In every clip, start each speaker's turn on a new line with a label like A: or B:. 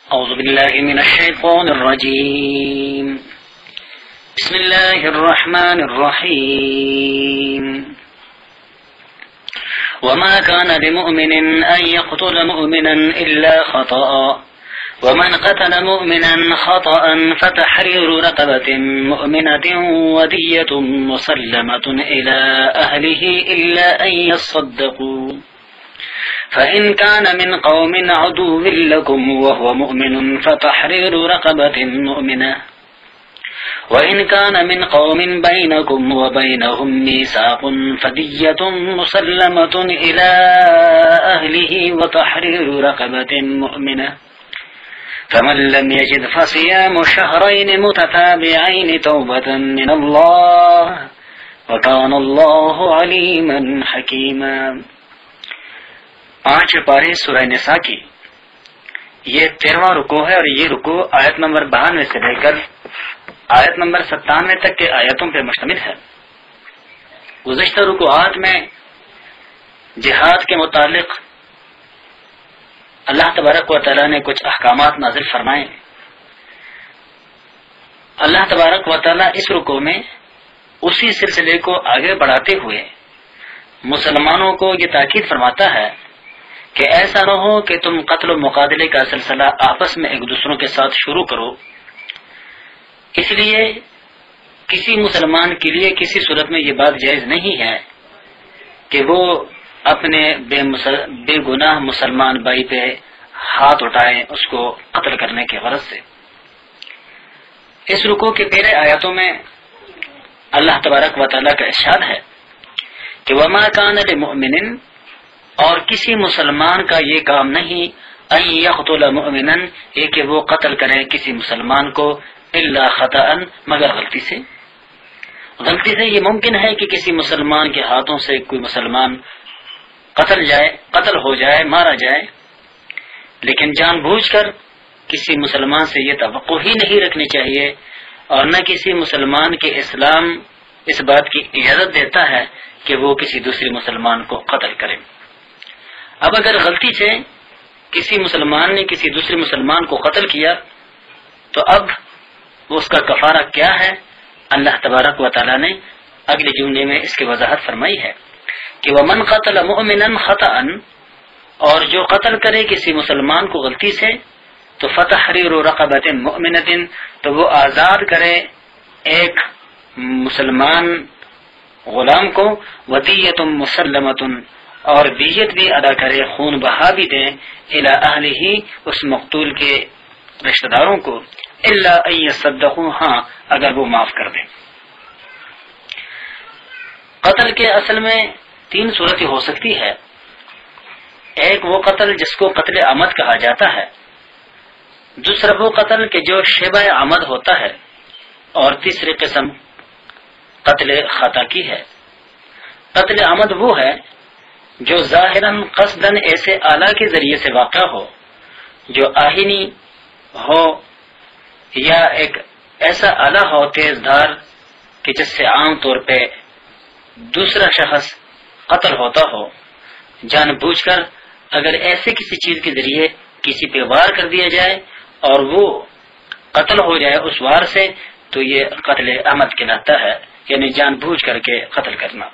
A: اعوذ باللہ من الشیطان الرجیم بسم اللہ الرحمن الرحیم وما كان لمؤمن أن يقتل مؤمنا إلا خطأ ومن قتل مؤمنا خطأ فتحرير رقبة مؤمنة ودية مسلمة إلى أهله إلا أن يصدقوا فإن كان من قوم عدو لكم وهو مؤمن فتحرير رقبة مؤمنة وإن كان من قوم بينكم وبينهم ميثاق فدية مسلمة إلى أهله وتحرير رقبة مؤمنة فمن لم يجد فصيام شهرين متتابعين توبة من الله وكان الله عليما حكيما. 5 پارے سورہ نساء کی یہ 13واں رکوع ہے، اور یہ رکوع آیت نمبر 92 سے لے کر آیت نمبر 97 تک کے آیتوں پر مشتمل ہے. گزشتہ رکوعات میں جہاد کے متعلق اللہ تبارک و تعالی نے کچھ احکامات نازل فرمائے. اللہ تبارک و تعالی اس رکوع میں اسی سلسلے کو آگے بڑھاتے ہوئے مسلمانوں کو یہ تاکید فرماتا ہے کہ ایسا نہ ہو کہ تم قتل و مقاتلے کا سلسلہ آپس میں ایک دوسروں کے ساتھ شروع کرو. اس لیے کسی مسلمان کے لیے کسی صورت میں یہ بات جائز نہیں ہے کہ وہ اپنے بے گناہ مسلمان بھائی پہ ہاتھ اٹھائیں اس کو قتل کرنے کے غرض سے. اس رکوع کے پہلے آیاتوں میں اللہ تبارک و تعالیٰ کا ارشاد ہے کہ وما کان لمؤمن، اور کسی مسلمان کا یہ کام نہیں ان یقتل مؤمنا، یہ کہ وہ قتل کرے کسی مسلمان کو الا خطأ، مگر غلطی سے. غلطی سے یہ ممکن ہے کہ کسی مسلمان کے ہاتھوں سے کوئی مسلمان قتل ہو جائے، مارا جائے، لیکن جان بوجھ کر کسی مسلمان سے یہ توقع ہی نہیں رکھنی چاہیے، اور نہ کسی مسلمان کے اسلام اس بات کی اجازت دیتا ہے کہ وہ کسی دوسرے مسلمان کو قتل کرے. اب اگر غلطی سے کسی مسلمان نے کسی دوسرے مسلمان کو قتل کیا تو اب وہ اس کا کفارہ کیا ہے؟ اللہ تبارک و تعالی نے اگلے جملے میں اس کی وضاحت فرمائی ہے کہ ومن قتل مؤمنا خطأ، اور جو قتل کرے کسی مسلمان کو غلطی سے تو فتحریر رقبۃ مؤمنۃ، تو وہ آزاد کرے ایک مسلمان غلام کو، ودیۃ مسلمۃ، اور دیت بھی ادا کرے، خون بہا بھی دیں، الی اہلہ، اس مقتول کے رشتہ داروں کو، الا ان یصدقوا، ہاں اگر وہ معاف کر دیں. قتل کے اصل میں 3 صورتیں ہو سکتی ہے. ایک وہ قتل جس کو قتل عمد کہا جاتا ہے، دوسرا وہ قتل کہ جو شبہ عمد ہوتا ہے، اور تیسری قسم قتل خطا کی ہے. قتل عمد وہ ہے جو ظاہراً قصداً ایسے آلہ کے ذریعے سے واقع ہو جو آہنی ہو، یا ایک ایسا آلہ ہو تیز دھار کہ جس سے عام طور پہ دوسرا شخص قتل ہوتا ہو. جان بوجھ کر اگر ایسے کسی چیز کے ذریعے کسی پہ وار کر دیا جائے اور وہ قتل ہو جائے اس وار سے، تو یہ قتل عمد کہلاتا ہے، یعنی جان بوجھ کر کے قتل کرنا.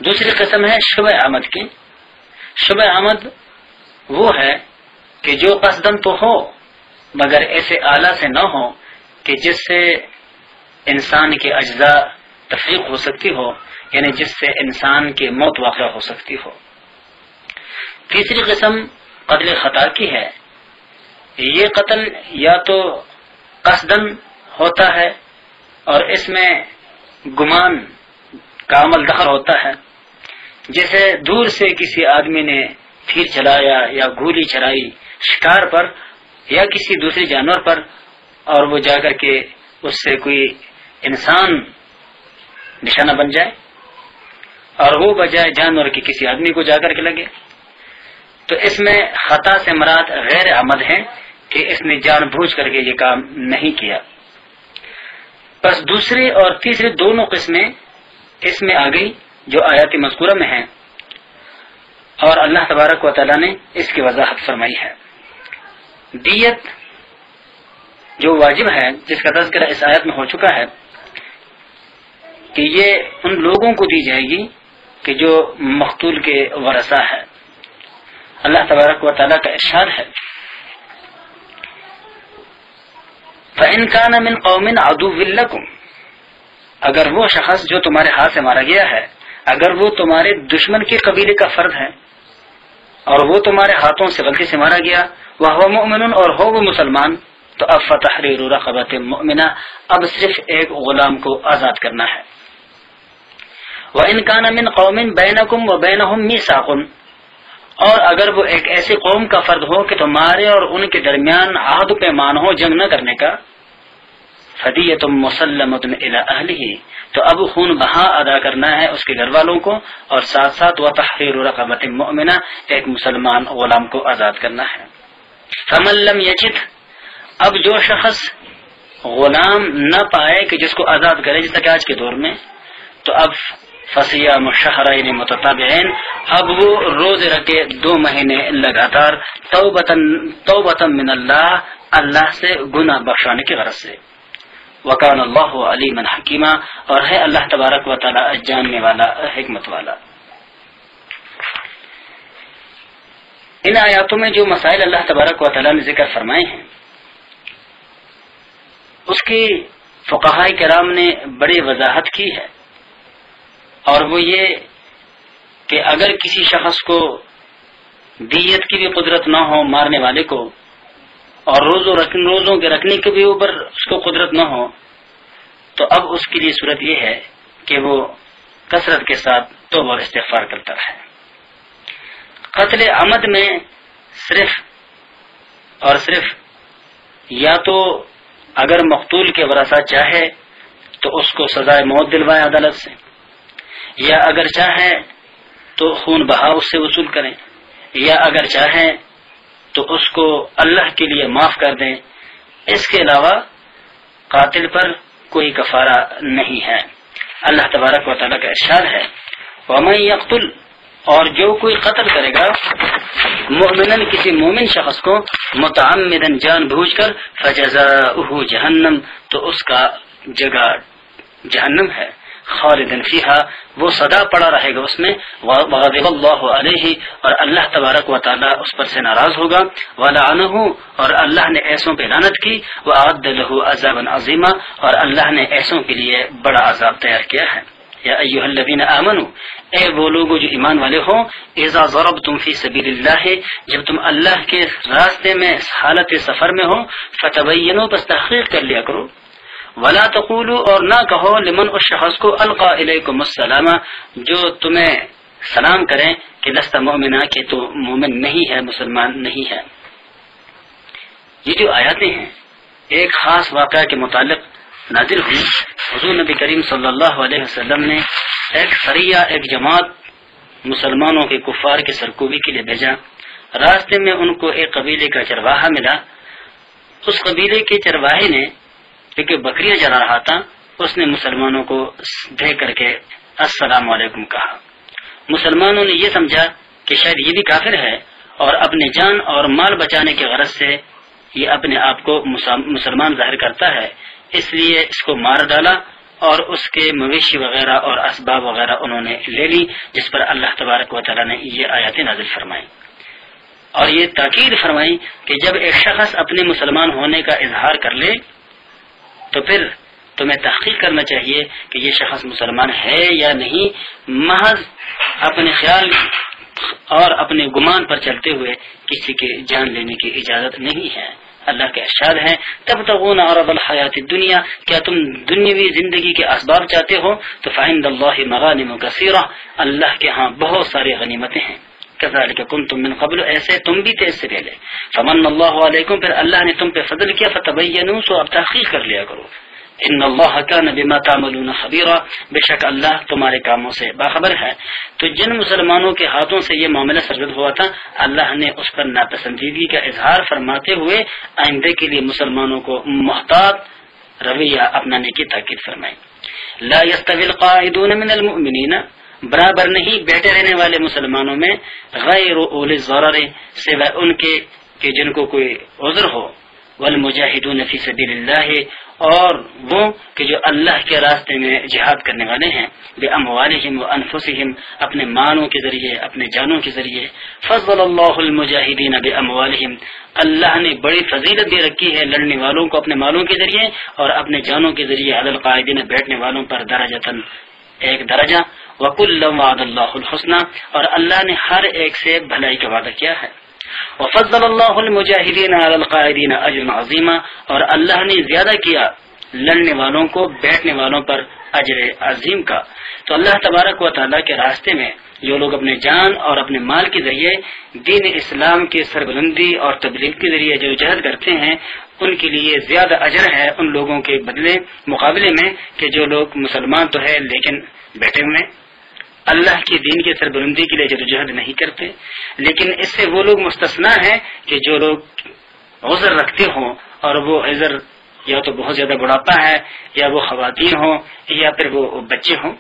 A: دوسری قسم ہے شبہ عمد کی. شبہ عمد وہ ہے کہ جو قصدن تو ہو مگر ایسے آلہ سے نہ ہو کہ جس سے انسان کے اجزاء تفریق ہو سکتی ہو، یعنی جس سے انسان کی موت واقع ہو سکتی ہو. تیسری قسم قتل خطا کی ہے. یہ قتل یا تو قصدن ہوتا ہے اور اس میں گمان کا عمل دخل ہوتا ہے، جیسے دور سے کسی آدمی نے تیر چلایا یا گولی چلائی شکار پر یا کسی دوسرے جانور پر، اور وہ جا کر کے اس سے کوئی انسان نشانہ بن جائے اور وہ بجائے جانور کے کسی آدمی کو جا کر کے لگے، تو اس میں خطا سے مراد غیر عمد ہے کہ اس نے جان بوجھ کر کے یہ کام نہیں کیا. بس دوسری اور تیسری دونوں قسمیں اس میں آ گئی جو آیات مذکورہ میں ہیں، اور اللہ تبارک و تعالی نے اس کی وضاحت فرمائی ہے. دیت جو واجب ہے جس کا تذکرہ اس آیت میں ہو چکا ہے کہ یہ ان لوگوں کو دی جائے گی کہ جو مقتول کے ورثہ ہے۔ اللہ تبارک و تعالیٰ کا ارشاد ہے فَإِن كَانَ مِن قَوْمٍ عَدُوٍّ لَكُمْ، اگر وہ شخص جو تمہارے ہاتھ سے مارا گیا ہے اگر وہ تمہارے دشمن کے قبیلے کا فرد ہے اور وہ تمہارے ہاتھوں سے غلطی سے مارا گیا وَهُوَ مُؤْمِنٌ اور ہو وہ مسلمان، تو اب فَتَحْرِيرُ رَقَبَةٍ مُؤْمِنَةٍ، اب صرف ایک غلام کو آزاد کرنا ہے۔ وَإِن كَانَ مِن قَوْمٍ بَيْنَكُمْ وَبَيْنَهُم مِيثَاقٌ، اور اگر وہ ایک ایسی قوم کا فرد ہو کہ تمہارے اور ان کے درمیان عہد پیمان ہو جنگ نہ کرنے کا، فدیۃ مسلمۃ الی اہلہ، تو اب خون بہا ادا کرنا ہے اس کے گھر والوں کو، اور ساتھ ساتھ وتحریر رقبۃ مؤمنہ، ایک مسلمان غلام کو آزاد کرنا ہے۔ فمن لم یجد، اب جو شخص غلام نہ پائے کہ جس کو آزاد کرے، جیسا کہ آج کے دور میں، تو اب فصیام شہرین متتابعین، اب وہ روزے رکھے 2 مہینے لگاتار، توبۃ من اللہ، اللہ سے گناہ بخشانے کی غرض سے۔ وکان اللہ علیما حکیما، اور ہے اللہ تبارک و تعالی جاننے والا حکمت والا۔ ان آیاتوں میں جو مسائل اللہ تبارک و تعالی نے ذکر فرمائے ہیں اس کی فقہاء کرام نے بڑی وضاحت کی ہے، اور وہ یہ کہ اگر کسی شخص کو دیت کی بھی قدرت نہ ہو مارنے والے کو، اور روزوں کے رکھنے کے بھی اوپر اس کو قدرت نہ ہو، تو اب اس کے لیے صورت یہ ہے کہ وہ کثرت کے ساتھ توبہ اور استغفار کرتا رہے۔ قتل عمد میں صرف اور صرف یا تو اگر مقتول کے ورثہ چاہے تو اس کو سزائے موت دلوائے عدالت سے، یا اگر چاہے تو خون بہا اس سے وصول کریں، یا اگر چاہیں تو اس کو اللہ کے لیے معاف کر دیں۔ اس کے علاوہ قاتل پر کوئی کفارہ نہیں ہے۔ اللہ تبارک و تعالیٰ کا ارشاد ہے وَمَن يَقْتُلْ، اور جو کوئی قتل کرے گا مؤمناً کسی مومن شخص کو متعمداً جان بوجھ کر، فجزاؤہ جہنم، تو اس کا جگہ جہنم ہے، خالدن فیہا، وہ سدا پڑا رہے گا اس میں، وغضب اللہ علیہ، اور اللہ تبارک و تعالی اس پر سے ناراض ہوگا، ولعنہ، اور اللہ نے ایسوں پہ لعنت کی، واعد لہ عذابا عظیما، اور اللہ نے ایسوں کے لیے بڑا عذاب تیار کیا ہے۔ یا ایھا الذین آمنوا، اے وہ لوگو جو ایمان والے ہو، اذا ضربتم فی سبیل اللہ، جب تم اللہ کے راستے میں حالت سفر میں ہو، فتبینوا، بس تحقیق کر لیا کرو، ولا تقولوا، اور نہ کہو، لمن، اس شخص کو، القا الیکم السلام، جو تمہیں سلام کریں کہ لست مؤمنا، کہ تو مومن نہیں ہے، مسلمان نہیں ہے۔ یہ جو آیاتیں ہیں ایک خاص واقعہ کے متعلق نازل ہوئی۔ حضور نبی کریم صلی اللہ علیہ وسلم نے ایک سریہ، ایک جماعت مسلمانوں کے کفار کی سرکوبی کے لیے بھیجا۔ راستے میں ان کو ایک قبیلے کا چرواہا ملا۔ اس قبیلے کے چرواہے نے، کیونکہ بکریاں چرا رہا تھا، اس نے مسلمانوں کو دیکھ کر کے السلام علیکم کہا۔ مسلمانوں نے یہ سمجھا کہ شاید یہ بھی کافر ہے، اور اپنے جان اور مال بچانے کی غرض سے یہ اپنے آپ کو مسلمان ظاہر کرتا ہے، اس لیے اس کو مار ڈالا، اور اس کے مویشی وغیرہ اور اسباب وغیرہ انہوں نے لے لی، جس پر اللہ تبارک و تعالیٰ نے یہ آیات نازل فرمائی، اور یہ تاکید فرمائی کہ جب ایک شخص اپنے مسلمان ہونے کا اظہار کر لے تو پھر تمہیں تحقیق کرنا چاہیے کہ یہ شخص مسلمان ہے یا نہیں۔ محض اپنے خیال اور اپنے گمان پر چلتے ہوئے کسی کے جان لینے کی اجازت نہیں ہے۔ اللہ کا ارشاد ہے تبتغون عرض الحیات الدنیا، کیا تم دنیاوی زندگی کے اسباب چاہتے ہو تو فعند اللہ مغانم کثیرہ، اللہ کے ہاں بہت ساری غنیمتیں ہیں۔ کذالک کنتم من قبل، ایسے تم بھی تھے اس سے پہلے۔ فمن اللہ علیکم، پھر اللہ نے تم پہ فضل کیا، فتبینوا، سو اب تحقیق کر لیا کرو۔ ان اللہ کان بما تعملون خبیرا، بے شک اللہ تمہارے کاموں سے باخبر ہے۔ تو جن مسلمانوں کے ہاتھوں سے یہ معاملہ سرزد ہوا تھا، اللہ نے اس پر ناپسندیدگی کا اظہار فرماتے ہوئے آئندہ کے لیے مسلمانوں کو محتاط رویہ اپنانے کی تاکید فرمائی۔ لا یستوی القاعدون من المؤمنین، برابر نہیں بیٹھے رہنے والے مسلمانوں میں، غیر اولی الضرر، سوائے ان کے کہ جن کو کوئی عذر ہو، والمجاہدون فی سبیل اللہ، اور وہ کہ جو اللہ کے راستے میں جہاد کرنے والے ہیں، باموالہم وانفسہم، اپنے مالوں کے ذریعے، اپنے جانوں کے ذریعے. فضل اللہ المجاہدین باموالہم، اللہ نے بڑی فضیلت دے رکھی ہے لڑنے والوں کو اپنے مالوں کے ذریعے اور اپنے جانوں کے ذریعے، علی القاعدین، بیٹھنے والوں پر درجۃ، ایک درجہ. وکلا وعد اللہ الحسنى، اور اللہ نے ہر ایک سے بھلائی کا وعدہ کیا ہے. وفضل اللہ المجاہدین علی القاعدین اجرا عظیما، اور اللہ نے زیادہ کیا لڑنے والوں کو بیٹھنے والوں پر اجر عظیم کا. تو اللہ تبارک و تعالیٰ کے راستے میں جو لوگ اپنے جان اور اپنے مال کے ذریعے دین اسلام کی سربلندی اور تبلیغ کے ذریعے جو جہد کرتے ہیں، ان کے لیے زیادہ اجر ہے ان لوگوں کے بدلے مقابلے میں کہ جو لوگ مسلمان تو ہے لیکن بیٹھے ہوئے اللہ کی دین کی سربلندی کے لیے جدوجہد نہیں کرتے. لیکن اس سے وہ لوگ مستثنا ہیں کہ جو لوگ عذر رکھتے ہوں، اور وہ عذر یا تو بہت زیادہ بڑھاپا ہے، یا وہ خواتین ہوں، یا پھر وہ بچے ہوں.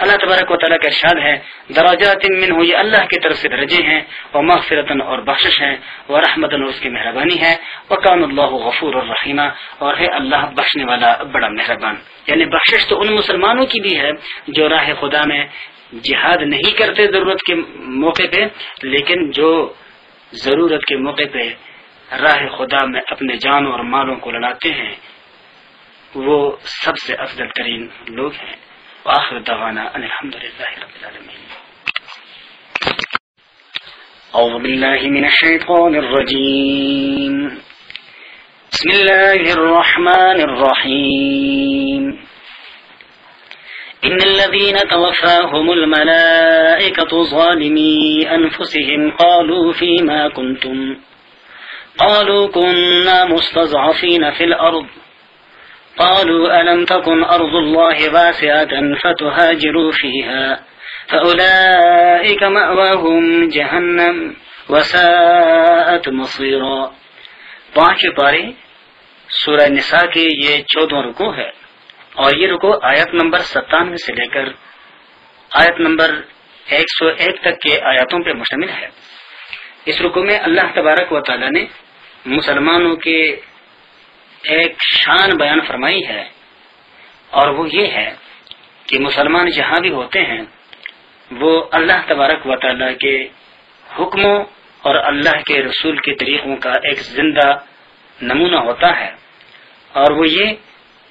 A: اللہ تبارک و تعالیٰ کا ارشاد ہے درجات منہ، یہ اللہ کی طرف سے درجے ہیں، ومغفرۃ، اور بخشش ہے، ورحمۃ، اور اس کی مہربانی ہے، وکان اللہ غفور الرحیم، اور ہے اللہ بخشنے والا بڑا مہربان. یعنی بخشش تو ان مسلمانوں کی بھی ہے جو راہ خدا میں جہاد نہیں کرتے ضرورت کے موقع پہ، لیکن جو ضرورت کے موقع پہ راہ خدا میں اپنے جان اور مالوں کو لڑاتے ہیں، وہ سب سے افضل ترین لوگ ہیں. وآخر دعوانا ان الحمدللہ رب العالمین. اعوذ باللہ من الشیطان الرجیم. بسم اللہ الرحمن الرحیم. ان الذين توفاهم الملائكة ظالمي انفسهم قالوا فيما كنتم قالوا كنا مستضعفين في الارض قالوا ألم تكن أرض الله واسعة فتهاجروا فيها فأولئك مأواهم جهنم وساءت مصيرا. 5 پارے سورہ نساء کے یہ 14 رکوع ہے، اور یہ رکوع آیت نمبر 97 سے لے کر آیت نمبر 101 تک کے آیاتوں پر مشتمل ہے. اس رکوع میں اللہ تبارک و تعالی نے مسلمانوں کے ایک شان بیان فرمائی ہے، اور وہ یہ ہے کہ مسلمان جہاں بھی ہوتے ہیں وہ اللہ تبارک و تعالیٰ کے حکموں اور اللہ کے رسول کے طریقوں کا ایک زندہ نمونہ ہوتا ہے. اور وہ یہ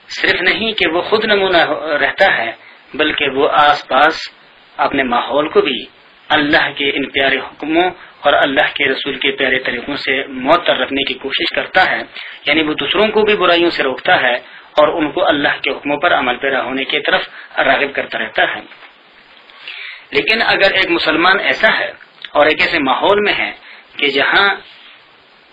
A: صرف نہیں کہ وہ خود نمونہ رہتا ہے، بلکہ وہ آس پاس اپنے ماحول کو بھی اللہ کے ان پیارے حکموں اور اللہ کے رسول کے پیارے طریقوں سے معطر رکھنے کی کوشش کرتا ہے. یعنی وہ دوسروں کو بھی برائیوں سے روکتا ہے اور ان کو اللہ کے حکموں پر عمل پیرا ہونے کی طرف راغب کرتا رہتا ہے. لیکن اگر ایک مسلمان ایسا ہے اور ایک ایسے ماحول میں ہے کہ جہاں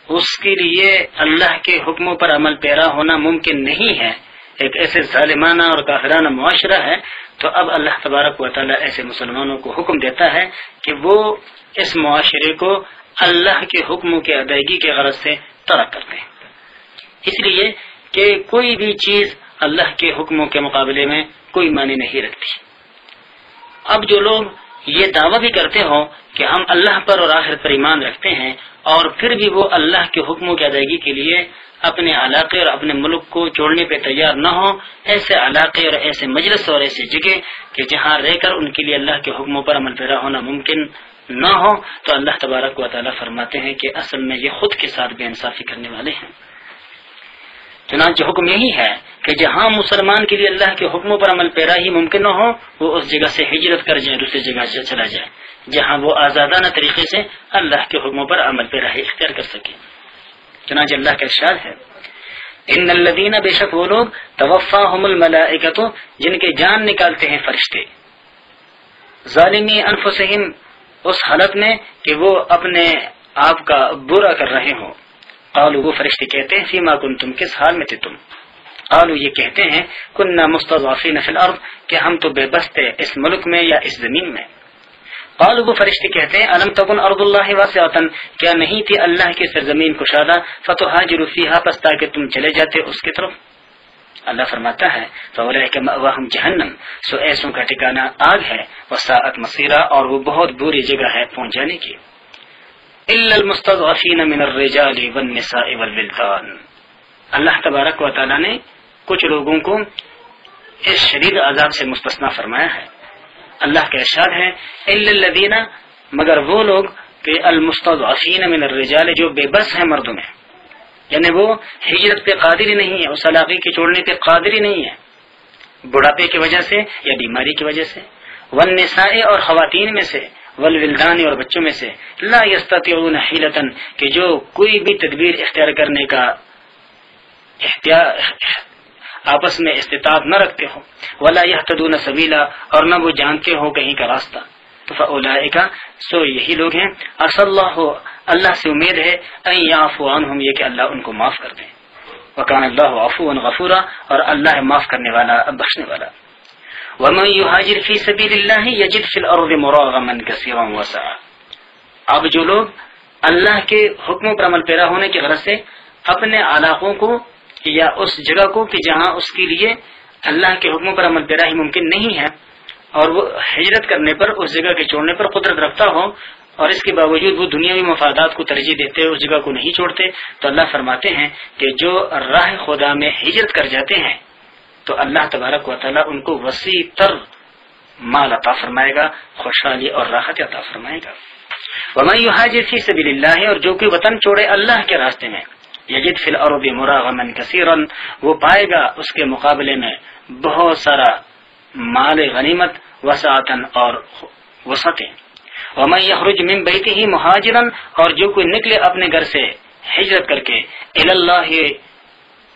A: اس کے لیے اللہ کے حکموں پر عمل پیرا ہونا ممکن نہیں ہے، ایک ایسے ظالمانہ اور کافرانہ معاشرہ ہے، تو اب اللہ تبارک و تعالیٰ ایسے مسلمانوں کو حکم دیتا ہے کہ وہ اس معاشرے کو اللہ کے حکموں کی ادائیگی کے غرض سے ترک کرتے ہیں. اس لیے کہ کوئی بھی چیز اللہ کے حکموں کے مقابلے میں کوئی معنی نہیں رکھتی. اب جو لوگ یہ دعویٰ بھی کرتے ہوں کہ ہم اللہ پر اور آخرت پر ایمان رکھتے ہیں، اور پھر بھی وہ اللہ کے حکموں کی ادائیگی کے لیے اپنے علاقے اور اپنے ملک کو چھوڑنے پہ تیار نہ ہو، ایسے علاقے اور ایسے مجلس اور ایسی جگہ کہ جہاں رہ کر ان کے لیے اللہ کے حکموں پر عمل پیرا ہونا ممکن نہ ہو، تو اللہ تبارک و تعالیٰ فرماتے ہیں کہ اصل میں یہ خود کے ساتھ بے انصافی کرنے والے ہیں. چنانچہ حکم یہی ہے کہ جہاں مسلمان کے لیے اللہ کے حکموں پر عمل پیرا ہی ممکن نہ ہو، وہ اس جگہ سے ہجرت کر جائے، دوسری جگہ چلا جائے جہاں وہ آزادانہ طریقے سے اللہ کے حکموں پر عمل پیرا اختیار کر سکے. چنانچہ اللہ کا ارشاد ہے ان الذین، بے شک وہ لوگ توفاہم الملائکۃ، جن کے جان نکالتے ہیں فرشتے، ظالمی انفسہم، اس حالت میں کہ وہ اپنے آپ کا برا کر رہے ہوں. قالوا، وہ فرشتے کہتے ہیں فیما کنتم، کس حال میں تھے تم. قالوا، یہ کہتے ہیں کننا مستضعفین فی الارض، کہ ہم تو بے بس تھے اس ملک میں یا اس زمین میں. قالوا، وہ فرشتے کہتے ہیں الم تکن ارض اللہ واسعۃ، کیا نہیں تھی اللہ کی سرزمین کشادہ، فتہاجروا فیہا، پس تاکہ تم چلے جاتے اس کی طرف. اللہ فرماتا ہے فاولئک مأواہم جہنم، سو ایسوں کا ٹھکانہ آگ ہے، وساءت مصیرا، اور وہ بہت بری جگہ ہے پہنچ جانے کی. الا المستضعفین من الرجال والنساء والولدان، اللہ تبارک و تعالیٰ نے کچھ لوگوں کو اس شدید عذاب سے مستثنا فرمایا ہے۔ اللہ کا ارشاد ہے الا الذین، مگر وہ لوگ کہ المستضعفین من الرجال، جو بے بس ہیں مردوں میں، یعنی وہ ہجرت پہ قادر ہی نہیں ہے، اس علاقے کے چھوڑنے پہ قادر ہی نہیں ہے بڑھاپے کی وجہ سے یا بیماری کی وجہ سے، والنساء، اور خواتین میں سے، والولدان، اور بچوں میں سے، لا یستطیعون حیلۃ، کہ جو کوئی بھی تدبیر اختیار کرنے کا آپس میں استطاعت نہ رکھتے ہو، ولا یہتدون سبیلا، اور نہ وہ جانتے ہو کہیں کا راستہ، تو فاولئک، سو یہی لوگ ہیں، عسى اللہ، اللہ سے امید ہے، ان یعفو عنہم، یہ کہ اللہ ان کو معاف کر دے، وکان اللہ عفوا غفورا، اور اللہ ہے معاف کرنے والا، بخشنے والا۔ ومن یہاجر فی سبیل اللہ یجد فی الارض مراغما کثیرا وسعا، اب جو لوگ اللہ کے حکموں پر عمل پیرا ہونے کی غرض سے اپنے علاقوں کو یا اس جگہ کو کہ جہاں اس کے لیے اللہ کے حکموں پر عمل پیرا ہی ممکن نہیں ہے، اور وہ ہجرت کرنے پر، اس جگہ کے چھوڑنے پر قدرت رکھتا ہو، اور اس کے باوجود وہ دنیاوی مفادات کو ترجیح دیتے، اس جگہ کو نہیں چھوڑتے، تو اللہ فرماتے ہیں کہ جو راہ خدا میں ہجرت کر جاتے ہیں تو اللہ تبارک و تعالیٰ ان کو وسیع تر مال عطا فرمائے گا، خوشحالی اور راحت عطا فرمائے گا۔ ومن یہاجر فی سبیل اللہ، اور جو کوئی وطن چھوڑے اللہ کے راستے میں، یجد فی الارض مراغما کثیرا، وہ پائے گا اس کے مقابلے میں بہت سارا مال غنیمت، وسعتن، اور وسعتیں۔ ومن یخرج من بیتہ مہاجرا، اور جو کوئی نکلے اپنے گھر سے ہجرت کر کے، الی اللہ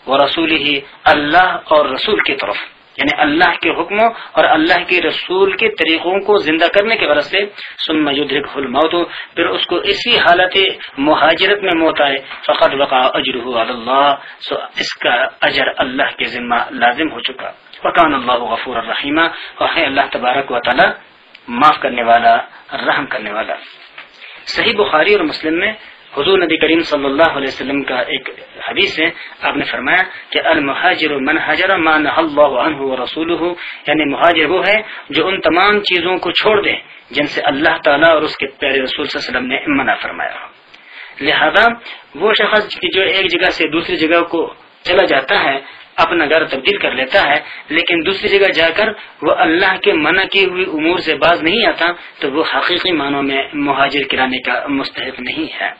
A: ورسولہ، اللہ اور رسول کی طرف، یعنی اللہ کے حکموں اور اللہ کے رسول کے طریقوں کو زندہ کرنے کے غرض سے، ثم یدرکہ الموت، پھر اس کو اسی حالت مہاجرت میں موت آئے، فقد وقع اجرہ علی اللہ، سو اس کا اجر اللہ کے ذمہ لازم ہو چکا، وکان اللہ غفور الرحیم، اور ہے اللہ تبارک و تعالی معاف کرنے والا، رحم کرنے والا۔ صحیح بخاری اور مسلم میں حضور نبی کریم صلی اللہ علیہ وسلم کا ایک حدیث ہے، آپ نے فرمایا کہ المہاجر من حجر ما نہى اللہ عنہ ورسولہ، یعنی مہاجر وہ ہے جو ان تمام چیزوں کو چھوڑ دے جن سے اللہ تعالیٰ اور اس کے پیارے رسول صلی اللہ علیہ وسلم نے منع فرمایا ہو۔ لہذا وہ شخص جو ایک جگہ سے دوسری جگہ کو چلا جاتا ہے، اپنا گھر تبدیل کر لیتا ہے، لیکن دوسری جگہ جا کر وہ اللہ کے منع کی ہوئی امور سے باز نہیں آتا، تو وہ حقیقی معنوں میں مہاجر کرانے کا مستحق نہیں ہے۔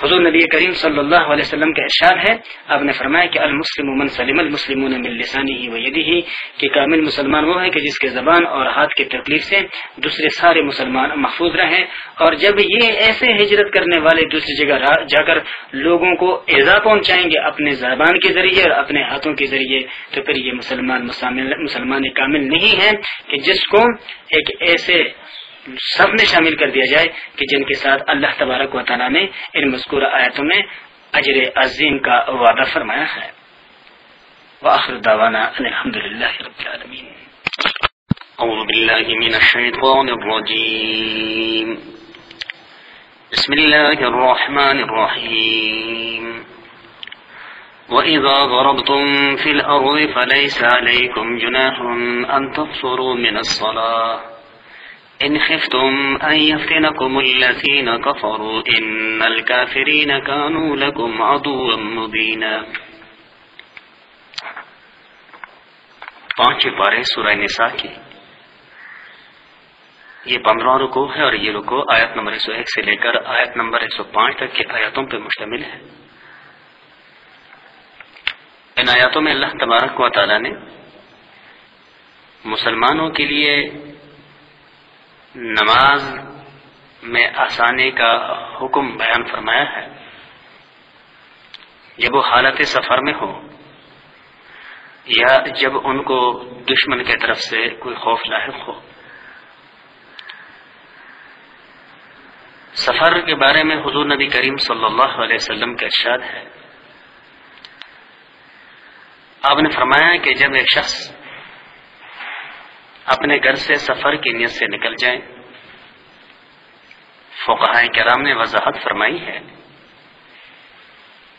A: حضور نبی کریم صلی اللہ علیہ وسلم کا ارشاد ہے، آپ نے فرمایا کہ المسلم من سلم المسلمون من لسانہ و یدہ، کہ کامل مسلمان وہ ہے کہ جس کے زبان اور ہاتھ کی تکلیف سے دوسرے سارے مسلمان محفوظ رہیں، اور جب یہ ایسے ہجرت کرنے والے دوسری جگہ جا کر لوگوں کو ایذا پہنچائیں گے اپنے زبان کے ذریعے اور اپنے ہاتھوں کے ذریعے، تو پھر یہ مسلمان کامل نہیں ہے کہ جس کو ایک ایسے سب میں شامل کر دیا جائے کہ جن کے ساتھ اللہ تبارک و تعالیٰ نے ان مذکورہ آیتوں میں اجر عظیم کا وعدہ فرمایا ہے۔ وآخر دعوانا ان الحمدللہ رب العالمین۔
B: اعوذ باللہ من الشیطان الرجیم، بسم اللہ الرحمن الرحیم۔ وَإِذَا ضَرَبْتُمْ فِي الْأَرْضِ فَلَيْسَ عَلَيْكُمْ جُنَاحٌ أَن تَقْصُرُوا مِنَ الصَّلَاةِ إن خفتم أن يفتنكم الذين كفروا إن الكافرين كانوا لكم عدوا مبينا۔ 5 پارے سورہ نساء کی، یہ 15 رکوع ہے، اور یہ رکوع آیت نمبر 101 سے لے کر آیت نمبر 105 تک کی آیاتوں پر مشتمل ہے۔ ان آیاتوں میں اللہ تبارک و تعالی نے مسلمانوں کے لیے نماز میں آسانی کا حکم بیان فرمایا ہے، جب وہ حالت سفر میں ہو یا جب ان کو دشمن کی طرف سے کوئی خوف لاحق ہو۔ سفر کے بارے میں حضور نبی کریم صلی اللہ علیہ وسلم کا ارشاد ہے، آپ نے فرمایا کہ جب ایک شخص اپنے گھر سے سفر کی نیت سے نکل جائیں، فقہائے کرام نے وضاحت فرمائی ہے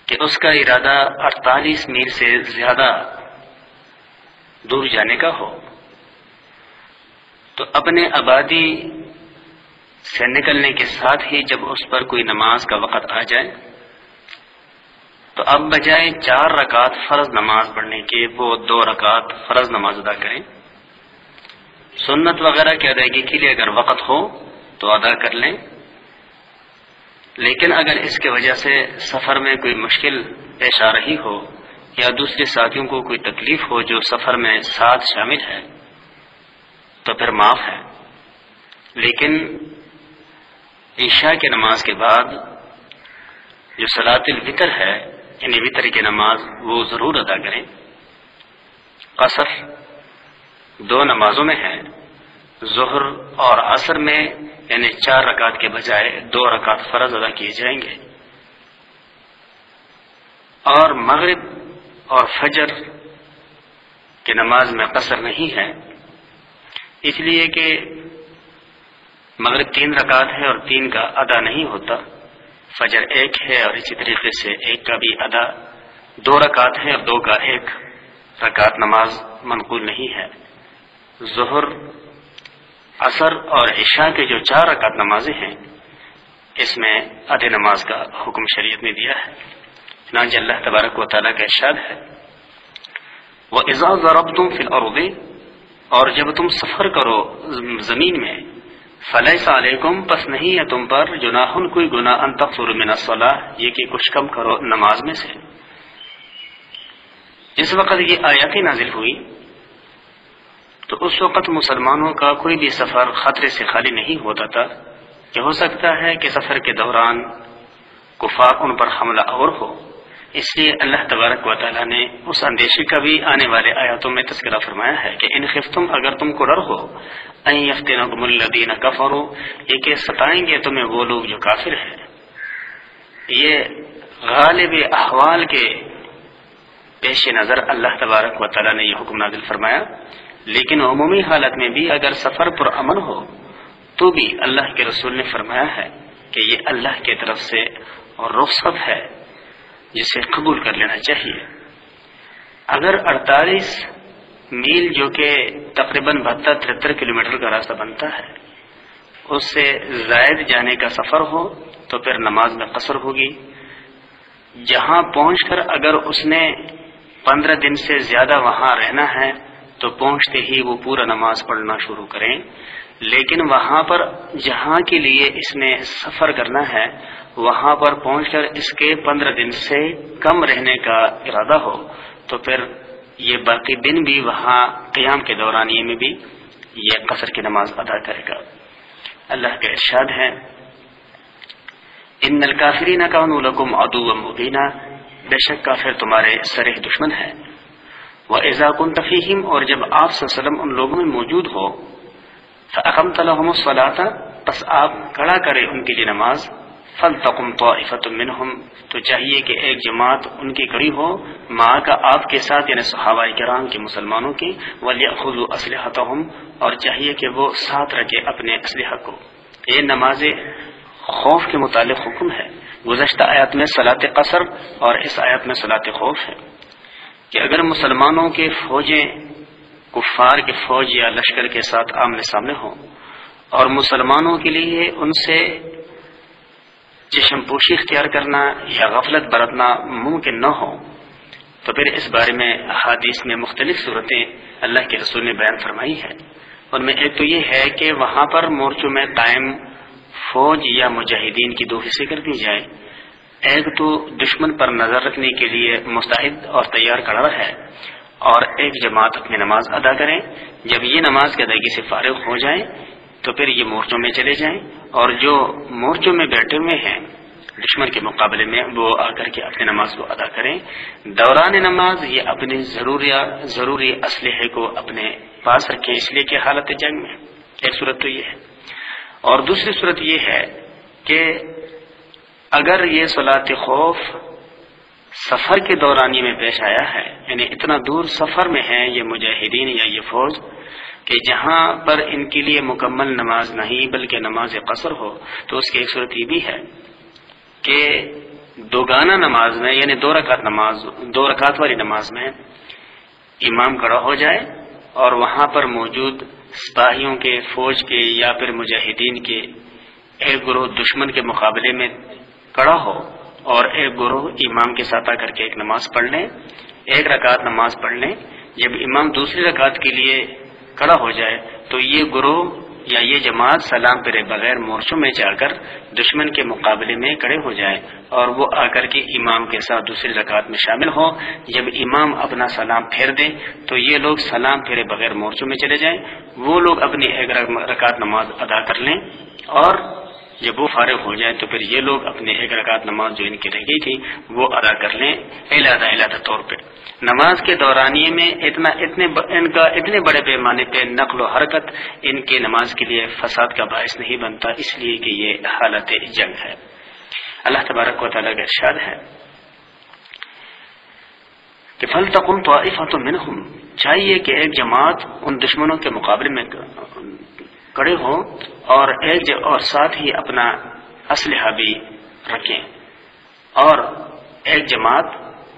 B: کہ اس کا ارادہ 48 میل سے زیادہ دور جانے کا ہو تو اپنے آبادی سے نکلنے کے ساتھ ہی جب اس پر کوئی نماز کا وقت آ جائے تو اب بجائے 4 رکعت فرض نماز پڑھنے کے وہ 2 رکعت فرض نماز ادا کریں. سنت وغیرہ کی ادائیگی کے لیے اگر وقت ہو تو ادا کر لیں، لیکن اگر اس کی وجہ سے سفر میں کوئی مشکل پیش آ رہی ہو یا دوسرے ساتھیوں کو کوئی تکلیف ہو جو سفر میں ساتھ شامل ہے تو پھر معاف ہے. لیکن عشاء کی نماز کے بعد جو صلاۃ الوتر ہے یعنی وتر کی نماز وہ ضرور ادا کریں. قصر 2 نمازوں میں ہے، ظہر اور عصر میں یعنی 4 رکعت کے بجائے 2 رکعت فرض ادا کیے جائیں گے. اور مغرب اور فجر کی نماز میں قصر نہیں ہے، اس لیے کہ مغرب 3 رکعت ہے اور 3 کا ادا نہیں ہوتا، فجر 1 ہے اور اسی طریقے سے 1 کا بھی ادا 2 رکعت ہے اور 2 کا 1 رکعت نماز منقول نہیں ہے. ظہر، عصر اور عشاء کے جو 4 رکعت نمازیں ہیں اس میں آدھی نماز کا حکم شریعت نے دیا ہے. چنانچہ اللہ تبارک و تعالیٰ کا ارشاد ہے وَإِذَا ضَرَبْتُمْ فِي الْأَرْضِ، اور جب تم سفر کرو زمین میں، فَلَيْسَ عَلَيْكُمْ، پس نہیں ہے تم پر، جناح کوئی گناہ، أَن تَقْصُرُوا مِنَ الصَّلَاةِ، یہ کہ کچھ کم کرو نماز میں سے. جس وقت یہ آیاتیں نازل ہوئی تو اس وقت مسلمانوں کا کوئی بھی سفر خطرے سے خالی نہیں ہوتا تھا کہ ہو سکتا ہے کہ سفر کے دوران کفار ان پر حملہ آور ہو. اس لیے اللہ تبارک و تعالیٰ نے اس اندیشے کا بھی آنے والے آیاتوں میں تذکرہ فرمایا ہے کہ ان خفتم، اگر تم کو ڈر ہو، ان یفتنکم الذین کفروا، یہ کہ ستائیں گے تمہیں وہ لوگ جو کافر ہیں. یہ غالب احوال کے پیش نظر اللہ تبارک و تعالیٰ نے یہ حکم نازل فرمایا. لیکن عمومی حالت میں بھی اگر سفر پر امن ہو تو بھی اللہ کے رسول نے فرمایا ہے کہ یہ اللہ کی طرف سے اور رخصت ہے جسے قبول کر لینا چاہیے. اگر 48 میل جو کہ تقریباً 72-73 کلومیٹر کا راستہ بنتا ہے اس سے زائد جانے کا سفر ہو تو پھر نماز میں قصر ہوگی. جہاں پہنچ کر اگر اس نے 15 دن سے زیادہ وہاں رہنا ہے تو پہنچتے ہی وہ پورا نماز پڑھنا شروع کریں. لیکن وہاں پر جہاں کے لیے اس نے سفر کرنا ہے وہاں پر پہنچ کر اس کے 15 دن سے کم رہنے کا ارادہ ہو تو پھر یہ باقی دن بھی وہاں قیام کے دورانیے میں بھی یہ قصر کی نماز ادا کرے گا. اللہ کا ارشاد ہے ان الکافرین کانوا لکم عدوا مبینا، بے شک کافر تمہارے صریح دشمن ہے. وَإِذَا كُنْتَ فِيهِمْ، اور جب آپ صلی اللہ علیہ وسلم ان لوگوں میں موجود ہو، فَأَقَمْتَ لَهُمُ الصَّلَاةَ، پس آپ کھڑا کرے ان کے لیے نماز، فَلْتَقُمْ طَائِفَةٌ مِّنْهُمْ، تو چاہیے کہ ایک جماعت ان کی کھڑی ہو ماں کا آپ کے ساتھ یعنی صحابہ کرام کے مسلمانوں کی، وَلْيَأْخُذُوا أَسْلِحَتَهُمْ، اور چاہیے کہ وہ ساتھ رکھے اپنے اسلحہ کو. یہ نماز خوف کے متعلق حکم ہے. گزشتہ آیات میں صلاۃ قصر اور اس آیت میں صلاۃ خوف ہے کہ اگر مسلمانوں کے فوجیں کفار کے فوج یا لشکر کے ساتھ آمنے سامنے ہوں اور مسلمانوں کے لیے ان سے چشم پوشی اختیار کرنا یا غفلت برتنا ممکن نہ ہو تو پھر اس بارے میں احادیث میں مختلف صورتیں اللہ کے رسول نے بیان فرمائی ہے. ان میں ایک تو یہ ہے کہ وہاں پر مورچوں میں قائم فوج یا مجاہدین کی 2 حصے کر دی جائے. ایک تو دشمن پر نظر رکھنے کے لیے مستعد اور تیار کھڑا ہے اور ایک جماعت اپنی نماز ادا کریں. جب یہ نماز کی ادائیگی سے فارغ ہو جائیں تو پھر یہ مورچوں میں چلے جائیں اور جو مورچوں میں بیٹھے ہوئے ہیں دشمن کے مقابلے میں وہ آ کر کے اپنی نماز کو ادا کریں. دوران نماز یہ اپنے ضروری اسلحے کو اپنے پاس رکھیں اس لیے کہ حالت جنگ میں. ایک صورت تو یہ ہے. اور دوسری صورت یہ ہے کہ اگر یہ صلاۃ خوف سفر کے دورانی میں پیش آیا ہے یعنی اتنا دور سفر میں ہے یہ مجاہدین یا یہ فوج کہ جہاں پر ان کے لیے مکمل نماز نہیں بلکہ نماز قصر ہو تو اس کی ایک صورت یہ بھی ہے کہ دوگانہ نماز میں یعنی 2 رکعت والی نماز میں امام کھڑا ہو جائے اور وہاں پر موجود سپاہیوں کے فوج کے یا پھر مجاہدین کے ایک گروہ دشمن کے مقابلے میں کھڑا ہو اور ایک گروہ امام کے ساتھ آ کر کے ایک نماز پڑھ لیں، ایک رکعت نماز پڑھ لیں۔ جب امام دوسری رکعت کے لیے کھڑا ہو جائے تو یہ گروہ یا یہ جماعت سلام پھرے بغیر مورچوں میں جا کر دشمن کے مقابلے میں کھڑے ہو جائیں اور وہ آ کر کے امام کے ساتھ دوسری رکعت میں شامل ہو۔ جب امام اپنا سلام پھیر دیں تو یہ لوگ سلام پھیرے بغیر مورچوں میں چلے جائیں، وہ لوگ اپنی ایک رکعت نماز ادا کر لیں، اور جب وہ فارغ ہو جائے تو پھر یہ لوگ اپنے ایک رکعت نماز جو ان کی رہ گئی تھی وہ ادا کر لیں علیحدہ طور پہ۔ نماز کے دورانیے میں اتنے بڑے پیمانے پہ نقل و حرکت ان کے نماز کے لیے فساد کا باعث نہیں بنتا، اس لیے کہ یہ حالت جنگ ہے۔ اللہ تبارک و تعالیٰ کا ارشاد ہے کہ فَلْتَقُمْ طَائِفَةٌ مِّنْهُمْ، چاہیے کہ ایک جماعت ان دشمنوں کے مقابلے میں کھڑے ہوں اور ساتھ ہی اپنا اسلحہ بھی رکھیں، اور ایک جماعت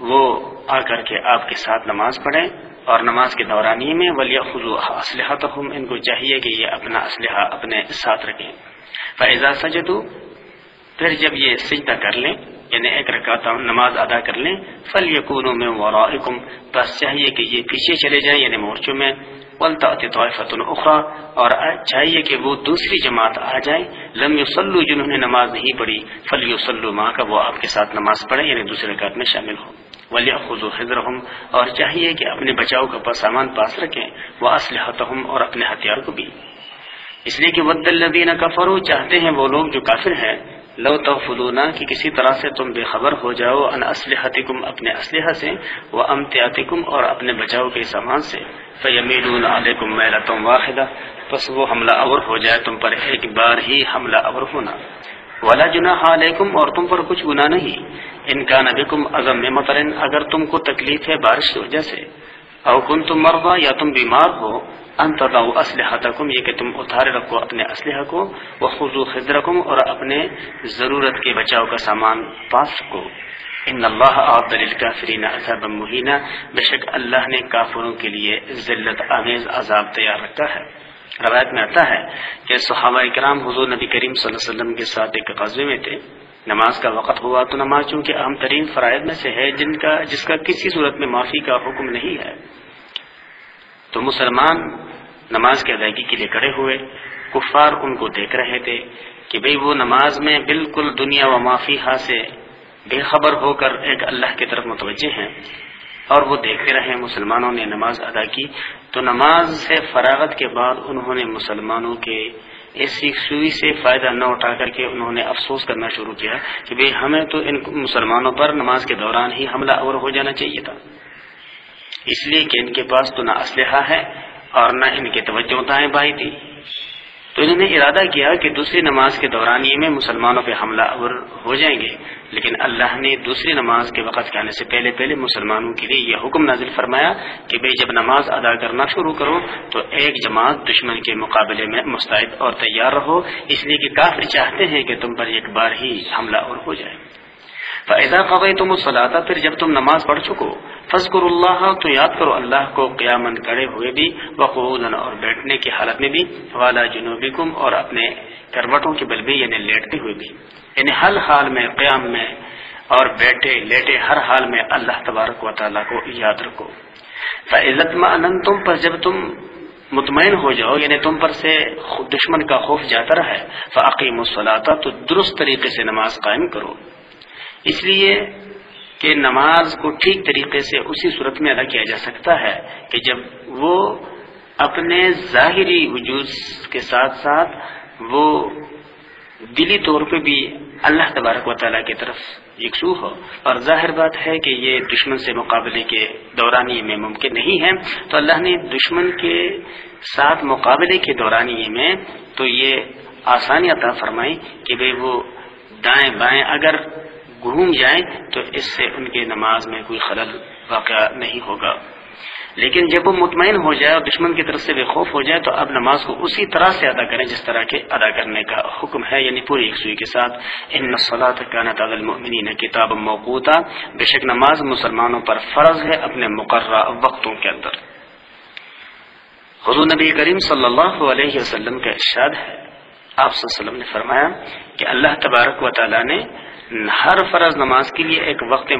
B: وہ آ کر کے آپ کے ساتھ نماز پڑھیں، اور نماز کے دورانیے میں وَلْيَأْخُذُوا أَسْلِحَتَهُمْ، ان کو چاہیے کہ یہ اپنا اسلحہ اپنے ساتھ رکھیں۔ فَإِذَا سَجَدُوا، پھر جب یہ سجدہ کر لیں یعنی ایک رکعت نماز ادا کر لیں، فَلْيَكُونُوا مِن وَرَائِكُمْ، بس چاہیے کہ یہ پیچھے چلے جائیں یعنی مورچوں میں، وَلْتَأْتِ طَائِفَةٌ أُخْرَىٰ، اور چاہیے کہ وہ دوسری جماعت آ جائے، لم يصلوا، جنہوں نے نماز نہیں پڑھی، فَلْيُصَلُّوا مَعَكَ، وہ آپ کے ساتھ نماز پڑھیں یعنی دوسری رکعت میں شامل ہو۔ وَلْيَأْخُذُوا حِذْرَهُمْ، اور چاہیے کہ اپنے بچاؤ کا سامان پاس رکھیں، وَأَسْلِحَتَهُمْ، اور اپنے ہتھیار کو بھی، اس لیے کہ وَدَّ الَّذِينَ كَفَرُوا، چاہتے ہیں وہ لوگ جو کافر ہیں، لو تغفلون، کہ کسی طرح سے تم بے خبر ہو جاؤ، عن اسلحتکم، اپنے اسلحہ سے، وامتیاتکم، اور اپنے بچاؤ کے سامان سے، فیمیلون علیکم میلۃ واحدہ، پس وہ حملہ آور ہو جائے تم پر ایک بار ہی حملہ آور ہونا۔ ولا جناح علیکم، اور تم پر کچھ گناہ نہیں، ان کان بکم اذی من مطر، اگر تم کو تکلیف ہے بارش کی وجہ سے، او کنتم مرضی، یا تم بیمار ہو، ان تضعوا اسلحتکم، یہ کہ تم اتارے رکھو اپنے اسلحہ کو، وخذوا خضرکم، اور اپنے ضرورت کے بچاؤ کا سامان پاس رکھو۔ ان اللہ اعد للکافرین عذابا مہینا، بے شک اللہ نے کافروں کے لیے ذلت آمیز عذاب تیار رکھا ہے۔ روایت میں آتا ہے کہ صحابہ کرام حضور نبی کریم صلی اللہ علیہ وسلم کے ساتھ ایک غزوے میں تھے، نماز کا وقت ہوا تو نماز چونکہ اہم ترین فرائض میں سے ہے جس کا کسی صورت میں معافی کا حکم نہیں ہے، تو مسلمان نماز کی ادائیگی کے لیے کھڑے ہوئے، کفار ان کو دیکھ رہے تھے کہ بھئی وہ نماز میں بالکل دنیا و معافیہ سے بے خبر ہو کر ایک اللہ کی طرف متوجہ ہیں، اور وہ دیکھتے رہے۔ مسلمانوں نے نماز ادا کی تو نماز سے فراغت کے بعد انہوں نے مسلمانوں کے ایسی سوئی سے فائدہ نہ اٹھا کر کے انہوں نے افسوس کرنا شروع کیا کہ بھئی ہمیں تو ان مسلمانوں پر نماز کے دوران ہی حملہ آور ہو جانا چاہیے تھا، اس لیے کہ ان کے پاس تو نہ اسلحہ ہے اور نہ ان کی توجہ دائیں بائیں تھی، تو انہوں نے ارادہ کیا کہ دوسری نماز کے دوران یہ میں مسلمانوں پہ حملہ آور ہو جائیں گے، لیکن اللہ نے دوسری نماز کے وقت کے آنے سے پہلے مسلمانوں کے لیے یہ حکم نازل فرمایا کہ بھئی جب نماز ادا کرنا شروع کرو تو ایک جماعت دشمن کے مقابلے میں مستعد اور تیار رہو، اس لیے کہ کافر چاہتے ہیں کہ تم پر ایک بار ہی حملہ آور ہو جائے۔ فَإِذَا قَضَيْتُمُ الصَّلَاةَ، پھر جب تم نماز پڑھ چکو، فَاذْكُرُوا اللَّهَ، تو یاد کرو اللہ کو، قیاماً کھڑے ہوئے بھی، وَقُعُودًا، اور بیٹھنے کی حالت میں بھی، وَعَلَىٰ جُنُوبِكُمْ، اور اپنے کروٹوں کے بل بھی یعنی لیٹتے ہوئے بھی، یعنی ہر حال میں، قیام میں اور بیٹھے لیٹے ہر حال میں اللہ تبارک و تعالیٰ کو یاد رکھو۔ فَإِذَا اطْمَأْنَنْتُمْ، پس جب تم مطمئن ہو جاؤ یعنی تم پر سے دشمن کا خوف جاتا رہے، فَأَقِيمُوا الصَّلَاةَ، تو درست طریقے سے نماز قائم کرو، اس لیے کہ نماز کو ٹھیک طریقے سے اسی صورت میں ادا کیا جا سکتا ہے کہ جب وہ اپنے ظاہری وجود کے ساتھ ساتھ وہ دلی طور پہ بھی اللہ تبارک و تعالیٰ کی طرف یکسو ہو، اور ظاہر بات ہے کہ یہ دشمن سے مقابلے کے دورانیے میں ممکن نہیں ہے، تو اللہ نے دشمن کے ساتھ مقابلے کے دورانیے میں تو یہ آسانی عطا فرمائی کہ بھئی وہ دائیں بائیں اگر گھوم جائیں تو اس سے ان کے نماز میں کوئی خلل واقع نہیں ہوگا، لیکن جب وہ مطمئن ہو جائے اور دشمن کی طرف سے بے خوف ہو جائے تو اب نماز کو اسی طرح سے ادا کریں جس طرح کے ادا کرنے کا حکم ہے، یعنی پوری یکسوئی کے ساتھ۔ ان الصلاۃ کانت علی المؤمنین کتابا موقوتا، بے شک نماز مسلمانوں پر فرض ہے اپنے مقررہ وقتوں کے اندر۔ حضور نبی کریم صلی اللہ علیہ وسلم کا ارشاد ہے، آپ صلی اللہ علیہ وسلم نے فرمایا کہ اللہ تبارک و تعالی نے ہر فرض نماز کے لیے ایک وقت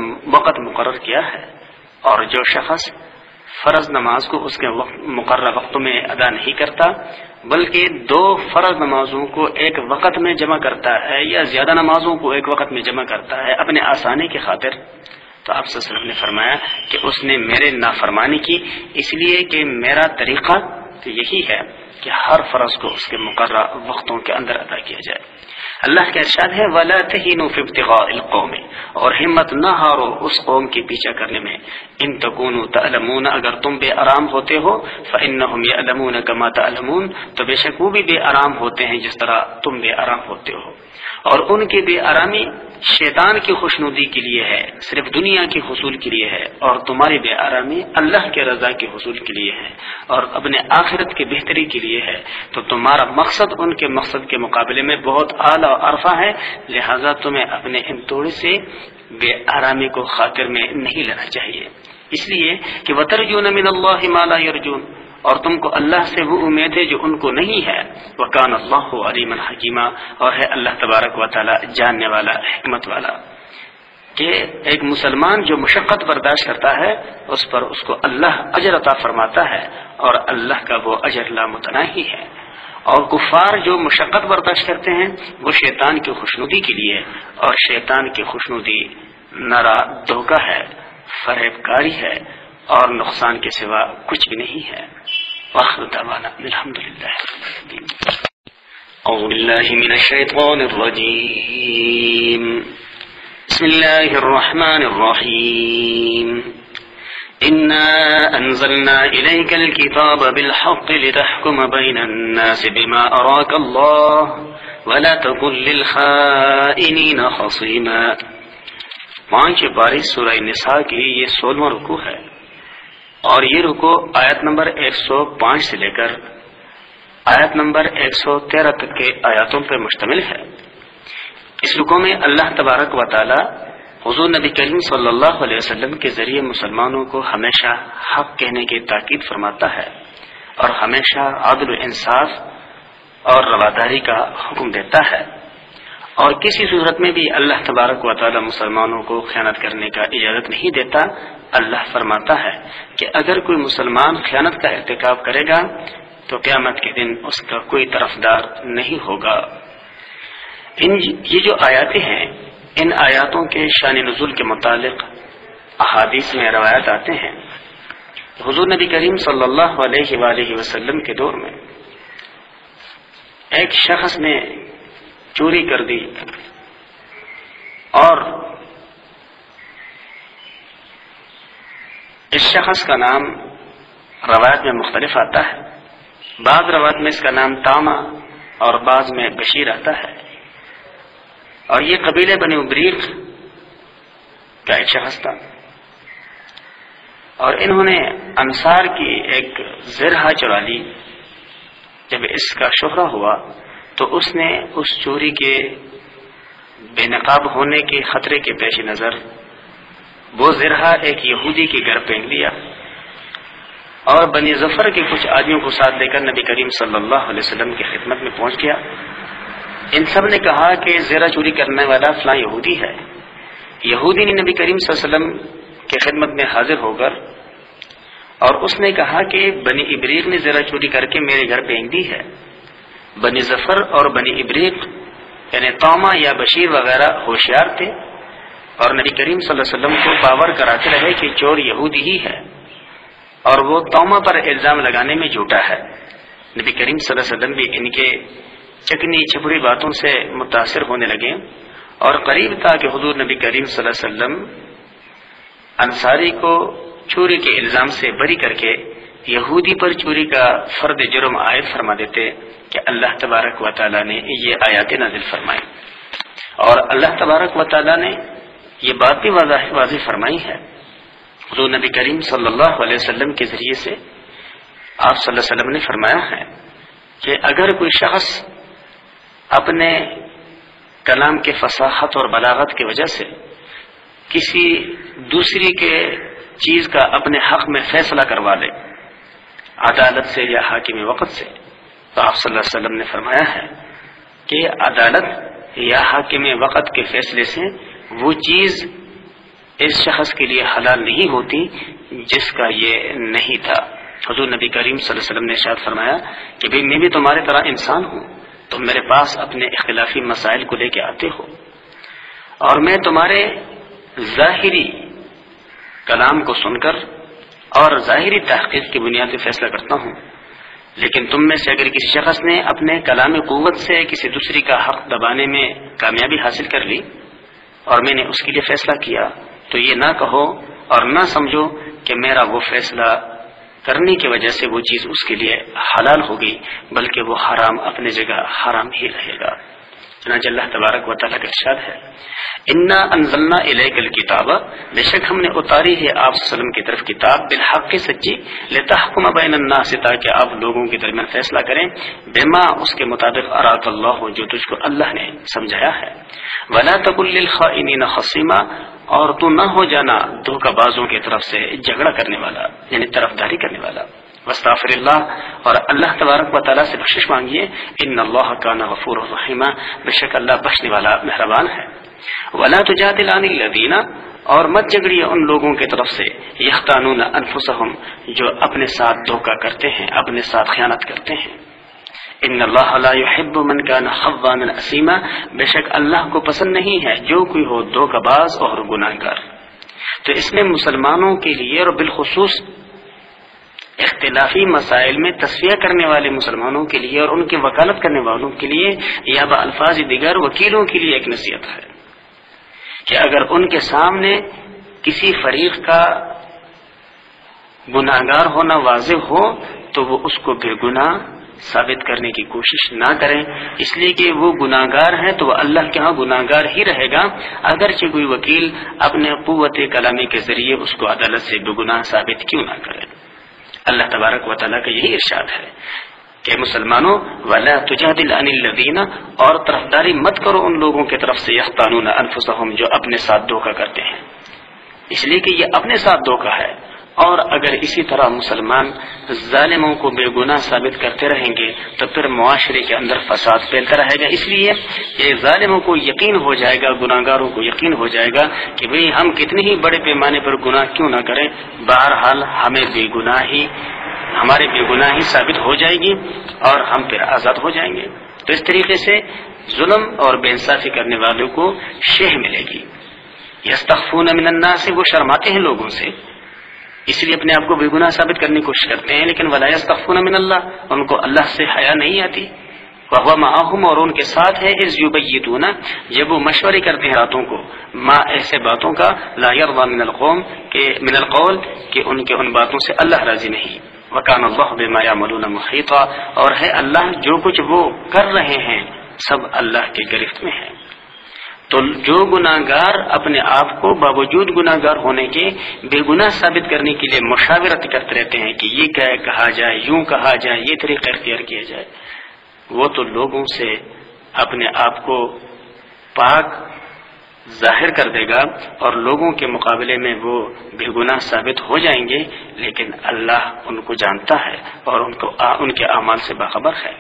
B: مقرر کیا ہے، اور جو شخص فرض نماز کو اس کے مقررہ وقتوں میں ادا نہیں کرتا بلکہ 2 فرض نمازوں کو ایک وقت میں جمع کرتا ہے یا زیادہ نمازوں کو ایک وقت میں جمع کرتا ہے اپنے آسانی کی خاطر، تو آپ صلی اللہ علیہ وسلم نے فرمایا کہ اس نے میرے نافرمانی کی، اس لیے کہ میرا طریقہ تو یہی ہے کہ ہر فرض کو اس کے مقررہ وقتوں کے اندر ادا کیا جائے۔ اللہ کا ارشاد ہے وَلَا تَهِنُوا فِي ابْتِغَاءِ الْقَوْمِ، اور ہمت نہ ہارو اس قوم کے پیچھا کرنے میں، ان تکونوا تعلمون، اگر تم بے آرام ہوتے ہو، فإنهم يعلمون كما تعلمون، تو بے شک وہ بھی بے آرام ہوتے ہیں جس طرح تم بے آرام ہوتے ہو، اور ان کی بے آرامی شیطان کی خوشنودی کے لیے ہے، صرف دنیا کے حصول کے لیے ہے، اور تمہاری بے آرامی اللہ کے رضا کے حصول کے لیے ہے اور اپنے آخرت کی بہتری کے لیے ہے، تو تمہارا مقصد ان کے مقصد کے مقابلے میں بہت اعلیٰ اور عرفہ ہے، لہذا تمہیں اپنے ان تھوڑے سے بے آرامی کو خاطر میں نہیں لینا چاہیے، اس لیے کہ وَتَرْجُونَ مِنَ اللَّهِ مَا لَا يَرْجُونَ، اور تم کو اللہ سے وہ امید ہے جو ان کو نہیں ہے، وَكَانَ اللَّهُ عَلِيمًا حَكِيمًا، اور ہے اللہ تبارک و تعالی جاننے والا حکمت والا، کہ ایک مسلمان جو مشقت برداشت کرتا ہے اس پر اس کو اللہ اجر عطا فرماتا ہے، اور اللہ کا وہ اجر لامتناہی ہے، اور کفار جو مشقت برداشت کرتے ہیں وہ شیطان کی خوشنودی کے لیے، اور شیطان کی خوشنودی نرا دھوکہ ہے، فریب کاری ہے، اور نقصان کے سوا کچھ بھی نہیں ہے۔ وآخر دعوانا الحمدللہ اعوذ باللہ من الشیطان الرجیم بسم اللہ الرحمن الرحیم انا انزلنا الیک الکتاب بالحق لتحکم بین الناس بما اراک اللہ ولا تکن للخائنین خصیما۔ 5 باری سورہ نساء کی یہ 16واں رکوع ہے، اور یہ رکوع آیت نمبر 105 سے لے کر آیت نمبر 113 تک کے آیاتوں پر مشتمل ہے۔ اس رکوع میں اللہ تبارک و تعالی حضور نبی کریم صلی اللہ علیہ وسلم کے ذریعے مسلمانوں کو ہمیشہ حق کہنے کی تاکید فرماتا ہے، اور ہمیشہ عدل و انصاف اور رواداری کا حکم دیتا ہے، اور کسی صورت میں بھی اللہ تبارک و تعالی مسلمانوں کو خیانت کرنے کا اجازت نہیں دیتا۔ اللہ فرماتا ہے کہ اگر کوئی مسلمان خیانت کا ارتکاب کرے گا تو قیامت کے دن اس کا کوئی طرفدار نہیں ہوگا۔ یہ جو آیاتیں ہیں، ان آیاتوں کے شان نزول کے متعلق احادیث میں روایت آتے ہیں۔ حضور نبی کریم صلی اللہ علیہ وآلہ وسلم کے دور میں ایک شخص نے چوری کر دی، اور اس شخص کا نام روایت میں مختلف آتا ہے، بعض روایت میں اس کا نام تاما اور بعض میں بشیر آتا ہے، اور یہ قبیلے بنی ابریق کا ایک شخص تھا، اور انہوں نے انصار کی ایک زرہ چرا لی۔ جب اس کا شہرہ ہوا تو اس نے اس چوری کے بے نقاب ہونے کے خطرے کے پیش نظر وہ زرہ ایک یہودی کے گھر پھینک دیا، اور بنی ظفر کے کچھ آدمیوں کو ساتھ لے کر نبی کریم صلی اللہ علیہ وسلم کی خدمت میں پہنچ گیا۔ ان سب نے کہا کہ زرہ چوری کرنے والا فلاں یہودی ہے۔ یہودی نے نبی کریم صلی اللہ علیہ وسلم کی خدمت میں حاضر ہو کر اور اس نے کہا کہ بنی ابریق نے زرہ چوری کر کے میرے گھر پھینک دی ہے۔ بنی ظفر اور بنی ابریق یعنی طامہ یا بشیر وغیرہ ہوشیار تھے، اور نبی کریم صلی اللہ علیہ وسلم کو باور کراتے رہے کہ چور یہودی ہی ہے، اور وہ طامہ پر الزام لگانے میں جھوٹا ہے۔ نبی کریم صلی اللہ علیہ وسلم بھی ان کے چکنی چھپڑی باتوں سے متاثر ہونے لگے، اور قریب تھا کہ حضور نبی کریم صلی اللہ علیہ وسلم انصاری کو چوری کے الزام سے بری کر کے یہودی پر چوری کا فرد جرم عائد فرما دیتے کہ اللہ تبارک و تعالیٰ نے یہ آیات نازل فرمائی، اور اللہ تبارک و تعالیٰ نے یہ بات بھی واضح فرمائی ہے۔ حضور نبی کریم صلی اللہ علیہ وسلم کے ذریعے سے آپ صلی اللہ علیہ وسلم نے فرمایا ہے کہ اگر کوئی شخص اپنے کلام کے فصاحت اور بلاغت کی وجہ سے کسی دوسری کے چیز کا اپنے حق میں فیصلہ کروا لے عدالت سے یا حاکم وقت سے، تو آپ صلی اللہ علیہ وسلم نے فرمایا ہے کہ عدالت یا حاکم وقت کے فیصلے سے وہ چیز اس شخص کے لیے حلال نہیں ہوتی جس کا یہ نہیں تھا۔ حضور نبی کریم صلی اللہ علیہ وسلم نے ارشاد فرمایا کہ بھئی میں بھی تمہارے طرح انسان ہوں، تم میرے پاس اپنے اختلافی مسائل کو لے کے آتے ہو اور میں تمہارے ظاہری کلام کو سن کر اور ظاہری تحقیق کی بنیاد پہ فیصلہ کرتا ہوں، لیکن تم میں سے اگر کسی شخص نے اپنے کلام قوت سے کسی دوسری کا حق دبانے میں کامیابی حاصل کر لی اور میں نے اس کے لیے فیصلہ کیا تو یہ نہ کہو اور نہ سمجھو کہ میرا وہ فیصلہ کرنے کی وجہ سے وہ چیز اس کے لیے حلال ہوگی، بلکہ وہ حرام اپنے جگہ حرام ہی رہے گا۔ چنانچہ اللہ تبارک و تعالیٰ کا ارشاد ہے انا انزلنا الیک الکتاب، بے شک ہم نے اتاری ہے آپ صلی اللہ علیہ وسلم کی طرف کتاب بالحق سچی، لتحکم بین الناس تاکہ آپ لوگوں کے درمیان فیصلہ کریں، بما اس کے مطابق اراک اللہ جو تجھ کو اللہ نے سمجھایا ہے، ولا تکن للخائنین خصیما، اور تو نہ ہو جانا دھوکہ بازوں کی طرف سے جھگڑا کرنے والا یعنی طرفداری کرنے والا، واستغفر اللہ اور اللہ تبارک و تعالیٰ سے بخشش مانگیے، ان اللہ کان غفور الرحیم، بے شک اللہ بخشنے والا مہربان ہے۔ ولا تجادل عن الذین، اور مت جھگڑیے ان لوگوں کی طرف سے یختانون انفسہم جو اپنے ساتھ دھوکہ کرتے ہیں، اپنے ساتھ خیانت کرتے ہیں، ان اللہ لا يحب من كان خوانا اثیما، بے شک اللہ کو پسند نہیں ہے جو کوئی ہو دھوکہ باز اور گناہگار۔ تو اس میں مسلمانوں کے لیے اور بالخصوص اختلافی مسائل میں تصفیہ کرنے والے مسلمانوں کے لیے اور ان کی وکالت کرنے والوں کے لیے یا بالفاظ دیگر وکیلوں کے لیے ایک نصیحت ہے کہ اگر ان کے سامنے کسی فریق کا گناہگار ہونا واضح ہو تو وہ اس کو بے گناہ ثابت کرنے کی کوشش نہ کریں، اس لیے کہ وہ گناہگار ہے تو وہ اللہ کے ہاں گناہگار ہی رہے گا، اگرچہ کوئی وکیل اپنے قوت کلامی کے ذریعے اس کو عدالت سے بے گناہ ثابت کیوں نہ کرے۔ اللہ تبارک و تعالیٰ کا یہی ارشاد ہے کہ مسلمانوں ولا تجادل عن الذین، اور طرفداری مت کرو ان لوگوں کی طرف سے یختانون انفسہم جو اپنے ساتھ دھوکہ کرتے ہیں، اس لیے کہ یہ اپنے ساتھ دھوکہ ہے، اور اگر اسی طرح مسلمان ظالموں کو بے گناہ ثابت کرتے رہیں گے تو پھر معاشرے کے اندر فساد پھیلتا رہے گا، اس لیے کہ ظالموں کو یقین ہو جائے گا، گناہگاروں کو یقین ہو جائے گا کہ بھئی ہم کتنے ہی بڑے پیمانے پر گناہ کیوں نہ کریں، بہرحال ہمیں ہمارے بے گناہی ثابت ہو جائے گی اور ہم پھر آزاد ہو جائیں گے۔ تو اس طریقے سے ظلم اور بے انصافی کرنے والوں کو شہ ملے گی۔ یستخفون من الناس، وہ شرماتے ہیں لوگوں سے، اس لیے اپنے آپ کو بے گناہ ثابت کرنے کی کوشش کرتے ہیں، لیکن ولا یستخفون من اللہ، ان کو اللہ سے حیا نہیں آتی۔ وَهُوَ مَعَهُمْ، اور ان کے ساتھ ہے، اذ یبیتون، جب وہ مشورے کرتے ہیں راتوں کو، ما ایسے باتوں کا، لا یرضى من القول کہ ان باتوں سے اللہ راضی نہیں۔ وَكَانَ اللَّهُ بِمَا يَعْمَلُونَ مُحِيطًا، اور ہے اللہ جو کچھ وہ کر رہے ہیں سب اللہ کے گرفت میں ہے۔ تو جو گناہگار اپنے آپ کو باوجود گناہگار ہونے کے بے گناہ ثابت کرنے کے لیے مشاورت کرتے رہتے ہیں کہ یہ کہا جائے، یوں کہا جائے، یہ طریقہ اختیار کیا جائے، وہ تو لوگوں سے اپنے آپ کو پاک ظاہر کر دے گا اور لوگوں کے مقابلے میں وہ بے گناہ ثابت ہو جائیں گے، لیکن اللہ ان کو جانتا ہے اور ان کے اعمال سے باخبر ہے۔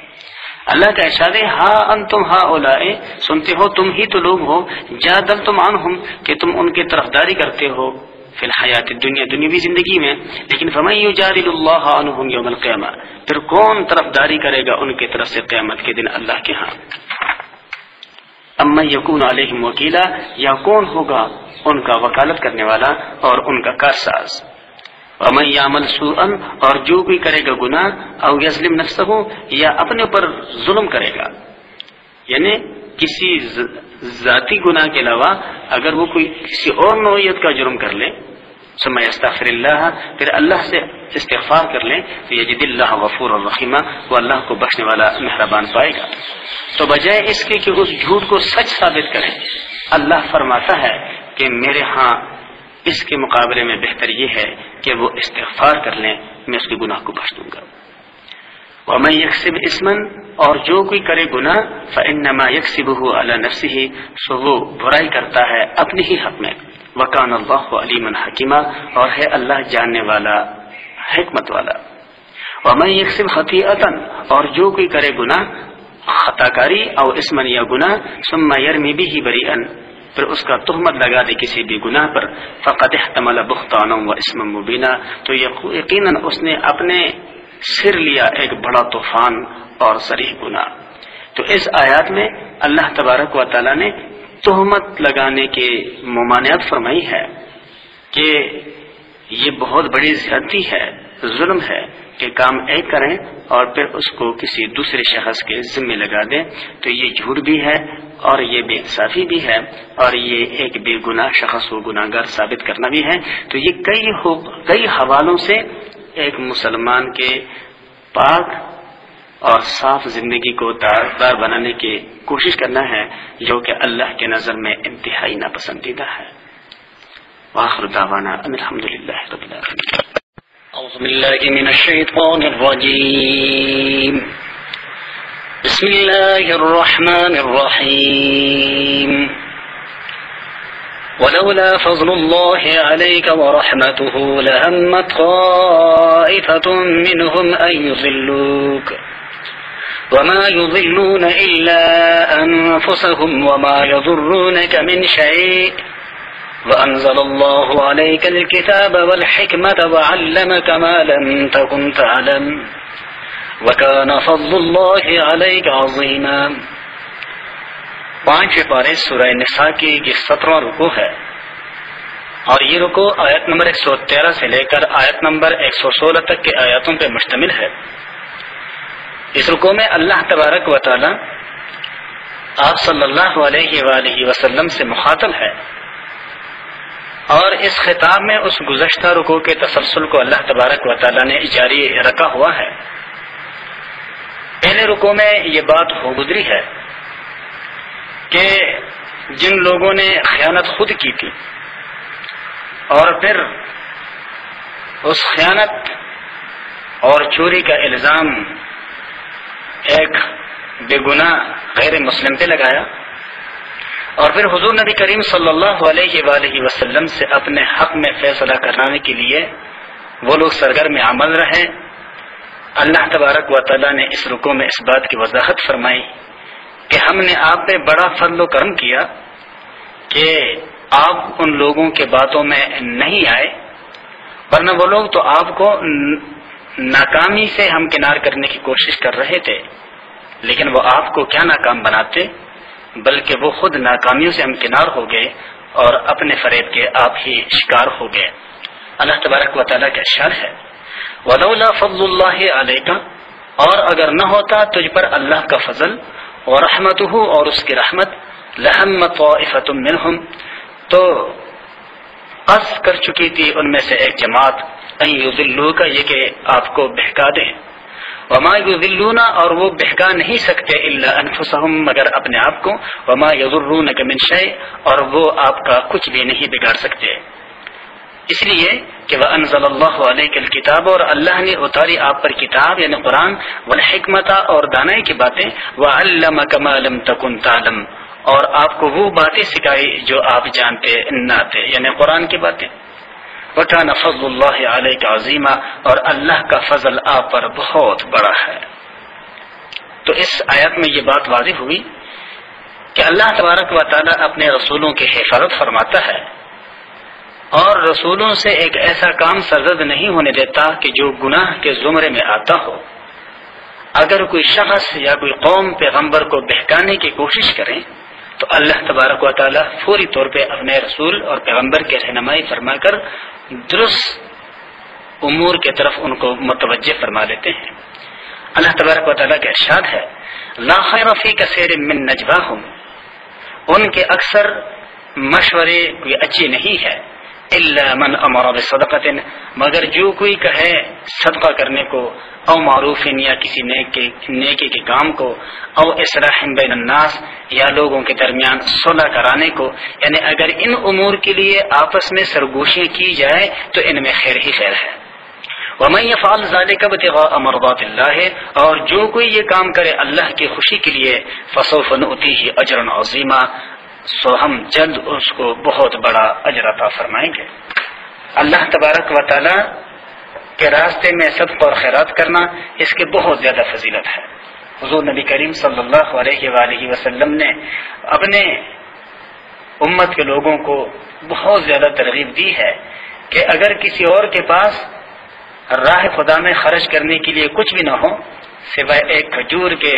B: اللہ کا ارشاد ہے ہاں انتم ہؤلاء، سنتے ہو تم ہی تو لوگ ہو، جادلتم عنہم کہ تم ان کی طرفداری کرتے ہو فی الحیات الدنیا، دنیاوی زندگی میں، لیکن فمن یجادل اللہ عنہم یوم القیامہ، پھر کون طرفداری کرے گا ان کی طرف سے قیامت کے دن اللہ کے ہاں۔ امن یکون علیہم وکیلا، یا کون ہوگا ان کا وکالت کرنے والا اور ان کا کارساز۔ ومن یعمل سوءا، اور جو بھی کرے گا گناہ، او یظلم نفسہ، یا اپنے اوپر ظلم کرے گا، یعنی کسی ذاتی گناہ کے علاوہ اگر وہ کوئی کسی اور نوعیت کا جرم کر لے، ثم یستغفر اللہ، پھر اللہ سے استغفار کر لیں، تو یجد اللہ غفور الرحیم، وہ اللہ کو بخشنے والا مہربان پائے گا۔ تو بجائے اس کے کہ اس جھوٹ کو سچ ثابت کریں، اللہ فرماتا ہے کہ میرے ہاں اس کے مقابلے میں بہتر یہ ہے کہ وہ استغفار کر لیں، میں اس کے گناہ کو بخش دوں گا۔ وَمَن يَكْسِبْ اِثْمًا، اور جو کوئی کرے گناہ، فَإِنَّمَا يَكْسِبُهُ عَلَى نَفْسِهِ، سو وہ برائی کرتا ہے اپنے ہی حق میں۔ وَكَانَ اللَّهُ عَلِيمًا حَكِيمًا، اور ہے اللہ جاننے والا، حکمت والا۔ وَمَن يَكْسِبْ خَطِيئَةً، اور جو کوئی کرے گناہ، خطا کاری اور اسمن یا گناہ ثم یرمی به بریئا، پھر اس کا تہمت لگا دے کسی بھی گناہ پر، فقد احتمل بہتانا و اسما مبینا، تو یقیناً اس نے اپنے سر لیا ایک بڑا طوفان اور صریح گناہ۔ تو اس آیات میں اللہ تبارک و تعالی نے تہمت لگانے کی ممانعت فرمائی ہے کہ یہ بہت بڑی زیادتی ہے، ظلم ہے کہ کام ایک کریں اور پھر اس کو کسی دوسرے شخص کے ذمہ لگا دیں، تو یہ جھوٹ بھی ہے اور یہ بے انصافی بھی ہے اور یہ ایک بے گناہ شخص کو گناہ گار ثابت کرنا بھی ہے۔ تو یہ کئی حوالوں سے ایک مسلمان کے پاک اور صاف زندگی کو دار بنانے کی کوشش کرنا ہے، جو کہ اللہ کے نظر میں انتہائی ناپسندیدہ ہے۔ وآخر دعوانا ان الحمدللہ رب العالمین۔
A: اعوذ باللہ من الشیطان الرجیم، بسم اللہ الرحمن الرحیم، ولولا فضل الله عليك ورحمته لهمت طائفة منهم أن يضلوك وما يضلون إلا أنفسهم وما يضرونك من شيء وأنزل الله عليك الكتاب والحكمة وعلمك ما لم تكن تعلم وكان فضل الله عليك عظيما۔ 5 پارے سورہ نساء کی یہ 17واں رکوع ہے، اور یہ رکوع آیت نمبر 113 سے لے کر آیت نمبر 116 تک کے آیاتوں پر مشتمل ہے۔ اس رکوع میں اللہ تبارک و تعالی آپ صلی اللہ علیہ وآلہ وسلم سے مخاطب ہے، اور اس خطاب میں اس گزشتہ رکوع کے تسلسل کو اللہ تبارک و تعالی نے جاری رکھا ہوا ہے۔ پہلے رکوع میں یہ بات ہو گزری ہے کہ جن لوگوں نے خیانت خود کی تھی اور پھر اس خیانت اور چوری کا الزام ایک بے گناہ غیر مسلم پہ لگایا، اور پھر حضور نبی کریم صلی اللہ علیہ وآلہ وسلم سے اپنے حق میں فیصلہ کرانے کے لیے وہ لوگ سرگرم عمل رہے۔ اللہ تبارک و تعالی نے اس رکوع میں اس بات کی وضاحت فرمائی کہ ہم نے آپ پہ بڑا فضل و کرم کیا کہ آپ ان لوگوں کے باتوں میں نہیں آئے، ورنہ وہ لوگ تو آپ کو ناکامی سے ہمکنار کرنے کی کوشش کر رہے تھے، لیکن وہ آپ کو کیا ناکام بناتے، بلکہ وہ خود ناکامیوں سے ہمکنار ہو گئے اور اپنے فریب کے آپ ہی شکار ہو گئے۔ اللہ تبارک و تعالیٰ کا ارشاد ہے، وَلَوْلَا فَضْلُ اللَّهِ عَلَيْكَ، اور اگر نہ ہوتا تجھ پر اللہ کا فضل وَرَحْمَتُهُ، اور اس کی رحمت، لَهَمَّتْ طَائِفَةٌ مِّنْهُمْ، تو قصد کر چکی تھی ان میں سے ایک جماعت، أَن يُضِلُّوكَ، یہ کہ آپ کو بہکا دیں، وما يضلون، اور وہ بہکا نہیں سکتے، الا انفسهم، مگر اپنے آپ کو، وما يضرونك من شيء، اور وہ آپ کا کچھ بھی نہیں بگاڑ سکتے، اس لیے کہ وانزل اللہ علیک الکتاب، اور اللہ نے اتاری آپ پر کتاب یعنی قرآن، والحکمت، اور دانائی کی باتیں، وعلمک ما لم تکن تعلم، اور آپ کو وہ باتیں سکھائی جو آپ جانتے نہ تھے، یعنی قرآن کی باتیں۔ وَكَانَ فَضْلُ اللَّهِ عَلَيْكَ عَظِيمًا، اور اللہ کا فضل آپ پر بہت بڑا ہے۔ تو اس آیت میں یہ بات واضح ہوئی کہ اللہ تبارک و تعالی اپنے رسولوں کی حفاظت فرماتا ہے، اور رسولوں سے ایک ایسا کام سرزد نہیں ہونے دیتا کہ جو گناہ کے زمرے میں آتا ہو۔ اگر کوئی شخص یا کوئی قوم پیغمبر کو بہکانے کی کوشش کریں تو اللہ تبارک و تعالی فوری طور پہ اپنے رسول اور پیغمبر کے رہنمائی فرما کر درست امور کی طرف ان کو متوجہ فرما لیتے ہیں۔ اللہ تبارک و تعالیٰ کا ارشاد ہے، لا خیر فی کثیر من نجواہم، ان کے اکثر مشورے کوئی اچھی نہیں ہے، الا من امر بصدقۃ، مگر جو کوئی کہے صدقہ کرنے کو، او معروف، یا کسی نیکی کے کام کو، او اصلاح بین الناس، یا لوگوں کے درمیان صلح کرانے کو، یعنی اگر ان امور کے لیے آپس میں سرگوشیاں کی جائے تو ان میں خیر ہی خیر ہے۔ ومن يفعل ذلك ابتغاء مرضات الله، اور جو کوئی یہ کام کرے اللہ کی خوشی کے لیے، فسوف نؤتیہ اجرا عظیما، سو ہم جلد اس کو بہت بڑا اجر عطا فرمائیں گے۔ اللہ تبارک و تعالی کے راستے میں صدقہ اور خیرات کرنا، اس کے بہت زیادہ فضیلت ہے۔ حضور نبی کریم صلی اللہ علیہ وآلہ وسلم نے اپنے امت کے لوگوں کو بہت زیادہ ترغیب دی ہے کہ اگر کسی اور کے پاس راہ خدا میں خرچ کرنے کے لیے کچھ بھی نہ ہو سوائے ایک کھجور کے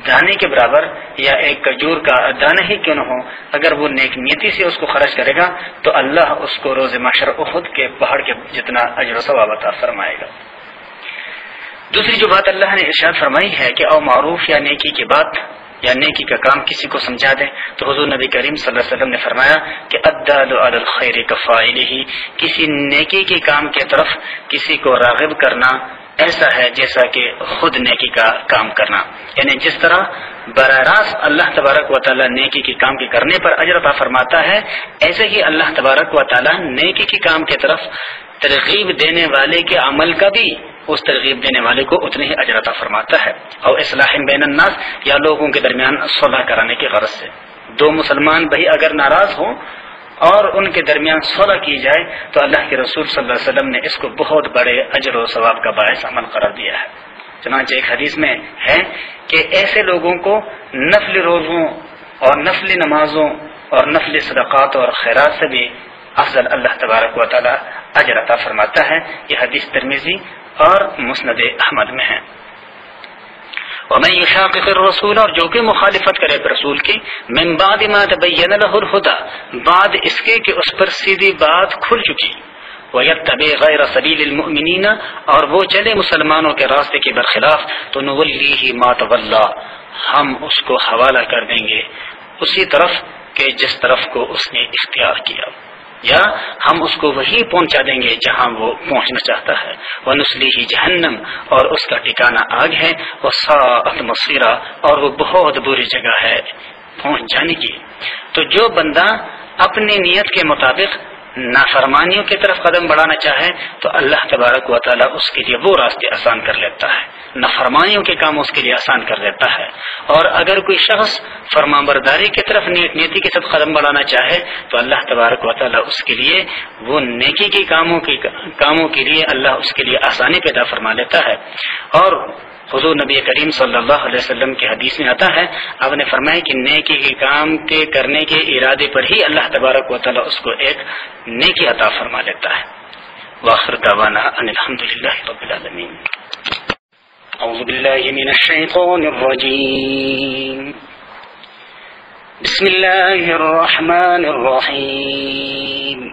A: دانے کے برابر یا ایک کھجور کا دانہ ہی کیوں نہ ہو، اگر وہ نیک نیتی سے اس کو خرچ کرے گا تو اللہ اس کو روز محشر احد کے پہاڑ کے جتنا اجر و ثواب عطا فرمائے گا۔ دوسری جو بات اللہ نے ارشاد فرمائی ہے کہ او معروف یا نیکی کی بات یا نیکی کا کام کسی کو سمجھا دے، تو حضور نبی کریم صلی اللہ علیہ وسلم نے فرمایا کہ الدال علی الخیر کفاعلہ، کسی نیکی کے کام کی طرف کسی کو راغب کرنا ایسا ہے جیسا کہ خود نیکی کا کام کرنا، یعنی جس طرح براہ راست اللہ تبارک و تعالی نیکی کے کام کے کرنے پر اجر عطا فرماتا ہے، ایسے ہی اللہ تبارک و تعالی نیکی کے کام کی طرف ترغیب دینے والے کے عمل کا بھی اس ترغیب دینے والے کو اتنے ہی اجر عطا فرماتا ہے۔ اور اصلاح بین الناس، یا لوگوں کے درمیان صلح کرانے کی غرض سے، دو مسلمان بھائی اگر ناراض ہوں اور ان کے درمیان صلح کی جائے تو اللہ کے رسول صلی اللہ علیہ وسلم نے اس کو بہت بڑے اجر و ثواب کا باعث عمل قرار دیا ہے۔ چنانچہ ایک حدیث میں ہے کہ ایسے لوگوں کو نفل روزوں اور نفل نمازوں اور نفل صدقات اور خیرات سے بھی افضل اللہ تبارک و تعالی اجر عطا فرماتا ہے۔ یہ حدیث ترمذی اور مسند احمد میں ہے۔ ومن يشاقق الرسول، اور جو کہ مخالفت کرے رسول کی، من بعد ما تبین له الهدى، بعد اس کے کہ اس پر سیدھی بات کھل چکی، ويتبع غیر سبیل المؤمنین، اور وہ چلے مسلمانوں کے راستے کے برخلاف، تو نولیہ ما تولی، ہم اس کو حوالہ کر دیں گے اسی طرف کہ جس طرف کو اس نے اختیار کیا، یا ہم اس کو وہی پہنچا دیں گے جہاں وہ پہنچنا چاہتا ہے، وَنُصْلِيهِ جہنم، اور اس کا ٹھکانہ آگ ہے، وَسَاءَتْ مَصِيرًا، اور وہ بہت بری جگہ ہے پہنچ جانے کی۔ تو جو بندہ اپنی نیت کے مطابق نافرمانیوں کی طرف قدم بڑھانا چاہے تو اللہ تبارک و تعالیٰ اس کے لیے وہ راستے آسان کر لیتا ہے، نافرمانیوں کے کام اس کے لیے آسان کر دیتا ہے۔ اور اگر کوئی شخص فرمانبرداری کی طرف نیتی کے ساتھ قدم بڑھانا چاہے تو اللہ تبارک و تعالیٰ اس کے لیے وہ نیکی کے کاموں کے لیے اللہ اس کے لیے آسانی پیدا فرما لیتا ہے۔ اور حضور نبی کریم صلی اللہ علیہ وسلم کی حدیث میں آتا ہے، آپ نے فرمایا کہ نیکی کے کام کے کرنے کے ارادے پر ہی اللہ تبارک و تعالیٰ اس کو ایک نیکی عطا فرما لیتا ہے۔ وآخر دعوانا ان الحمدللہ رب العالمین۔ اعوذ باللہ من الشیطان الرجیم، بسم اللہ الرحمن الرحیم۔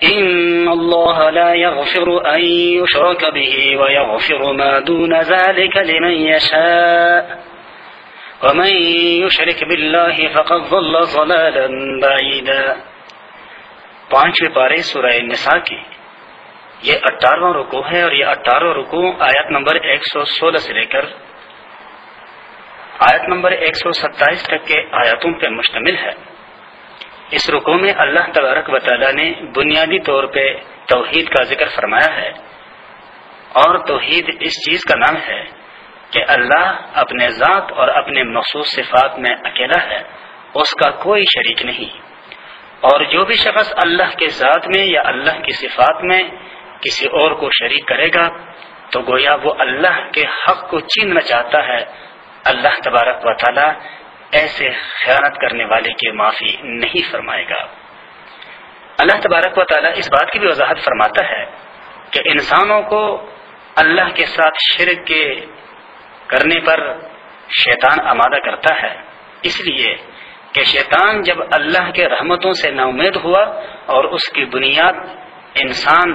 A: ان اللہ لا يغفر ان يشرك به ويغفر ما دون ذلك لمن يشاء ومن يشرك بالله فقد ضل ضلالا بعيدا۔ 5ویں پارے سورہ نساء کی یہ 18واں رکوع ہے، اور یہ 18واں رکوع آیت نمبر 116 سے لے کر آیت نمبر 127 تک کے آیاتوں پر مشتمل ہے۔ اس رکوع میں اللہ تبارک و تعالی نے بنیادی طور پہ توحید کا ذکر فرمایا ہے، اور توحید اس چیز کا نام ہے کہ اللہ اپنے ذات اور اپنے مخصوص صفات میں اکیلا ہے، اس کا کوئی شریک نہیں، اور جو بھی شخص اللہ کے ذات میں یا اللہ کی صفات میں کسی اور کو شریک کرے گا تو گویا وہ اللہ کے حق کو چھیننا چاہتا ہے۔ اللہ تبارک و تعالی ایسے خیانت کرنے والے کی معافی نہیں فرمائے گا۔ اللہ تبارک و تعالیٰ اس بات کی بھی وضاحت فرماتا ہے کہ انسانوں کو اللہ کے ساتھ شرک کے کرنے پر شیطان آمادہ کرتا ہے، اس لیے کہ شیطان جب اللہ کے رحمتوں سے نا امید ہوا اور اس کی بنیاد انسان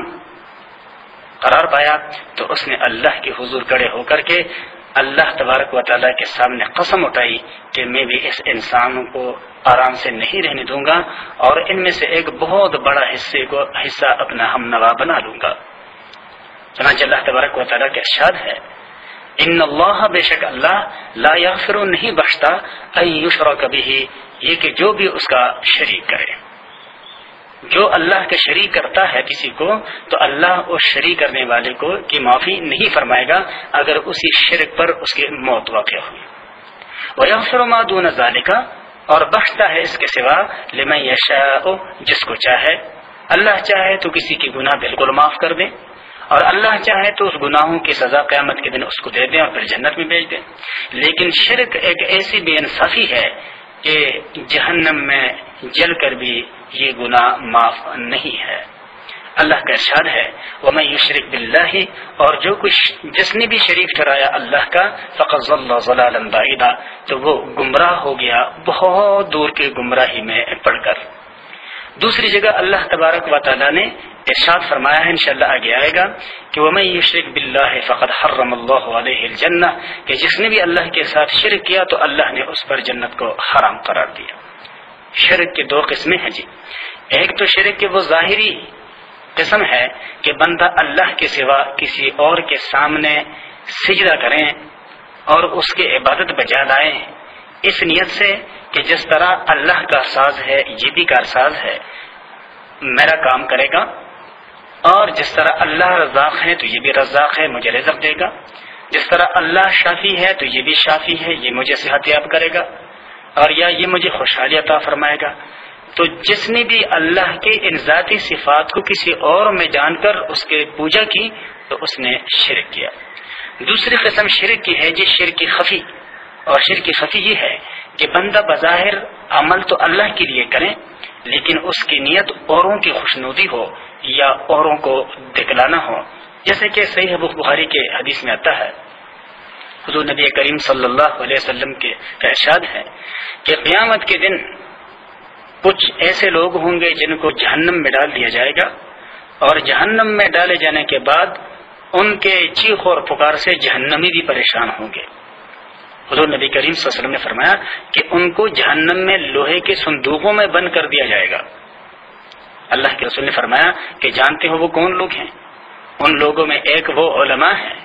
A: قرار پایا تو اس نے اللہ کے حضور کھڑے ہو کر کے اللہ تبارک و تعالیٰ کے سامنے قسم اٹھائی کہ میں بھی اس انسان کو آرام سے نہیں رہنے دوں گا، اور ان میں سے ایک بہت بڑا حصہ اپنا ہم نوا بنا لوں گا۔ چنانچہ اللہ تبارک و تعالیٰ کا ارشاد ہے، ان اللہ، بے شک اللہ، لا یغفر، نہیں بخشتا، ان یشرک بہ، یہ کہ جو بھی اس کا شریک کرے، جو اللہ کے شریک کرتا ہے کسی کو تو اللہ اس شریک کرنے والے کو کی معافی نہیں فرمائے گا اگر اسی شرک پر اس کی موت واقع ہوئی۔ وَيَغْفِرُ مَا دُونَ ذَلِكَ، اور بخشتا ہے اس کے سوا، لمن یشاء، جس کو چاہے۔ اللہ چاہے تو کسی کی گناہ بالکل معاف کر دے، اور اللہ چاہے تو اس گناہوں کی سزا قیامت کے دن اس کو دے دیں اور پھر جنت میں بھیج دیں. لیکن شرک ایک ایسی بے انصافی ہے کہ جہنم میں جل کر بھی یہ گناہ معاف نہیں ہے. اللہ کا ارشاد ہے وَمَن يُشْرِكْ بِاللَّهِ، اور جو کچھ جس نے بھی شریک ٹھہرایا اللہ کا فَقَدْ ضَلَّ ضَلَالًا بَعِيدًا، تو وہ گمراہ ہو گیا بہت دور کی گمراہی میں پڑ کر. دوسری جگہ اللہ تبارک و تعالی نے ارشاد فرمایا ہے، انشاءاللہ آگے آئے گا کہ وَمَن يُشْرِكْ بِاللَّهِ فَقَدْ حَرَّمَ اللَّهُ عَلَيْهِ الْجَنَّةَ، کہ جس نے بھی اللہ کے ساتھ شرک کیا تو اللہ نے اس پر جنت کو حرام قرار دیا. شرک کی دو قسمیں ہیں جی. ایک تو شرک کے وہ ظاہری قسم ہے کہ بندہ اللہ کے سوا کسی اور کے سامنے سجدہ کریں اور اس کی عبادت بجا لائیں اس نیت سے کہ جس طرح اللہ کا ساز ہے یہ بھی کارساز ہے، میرا کام کرے گا، اور جس طرح اللہ رزاق ہے تو یہ بھی رزاق ہے، مجھے رزق دے گا، جس طرح اللہ شافی ہے تو یہ بھی شافی ہے، یہ مجھے صحت یاب کرے گا، اور یا یہ مجھے خوشحالی عطا فرمائے گا. تو جس نے بھی اللہ کے ان ذاتی صفات کو کسی اور میں جان کر اس کے پوجا کی تو اس نے شرک کیا. دوسری قسم شرک کی ہے جی شرک خفی، اور شرک خفی یہ ہے کہ بندہ بظاہر عمل تو اللہ کے لیے کرے لیکن اس کی نیت اوروں کی خوشنودی ہو یا اوروں کو دکھلانا ہو. جیسے کہ صحیح بخاری کے حدیث میں آتا ہے، حضور نبی کریم صلی اللہ علیہ وسلم کے ارشاد ہے کہ قیامت کے دن کچھ ایسے لوگ ہوں گے جن کو جہنم میں ڈال دیا جائے گا، اور جہنم میں ڈالے جانے کے بعد ان کے چیخ اور پکار سے جہنمی بھی پریشان ہوں گے. حضور نبی کریم صلی اللہ علیہ وسلم نے فرمایا کہ ان کو جہنم میں لوہے کے صندوقوں میں بند کر دیا جائے گا. اللہ کے رسول نے فرمایا کہ جانتے ہو وہ کون لوگ ہیں؟ ان لوگوں میں ایک وہ علماء ہیں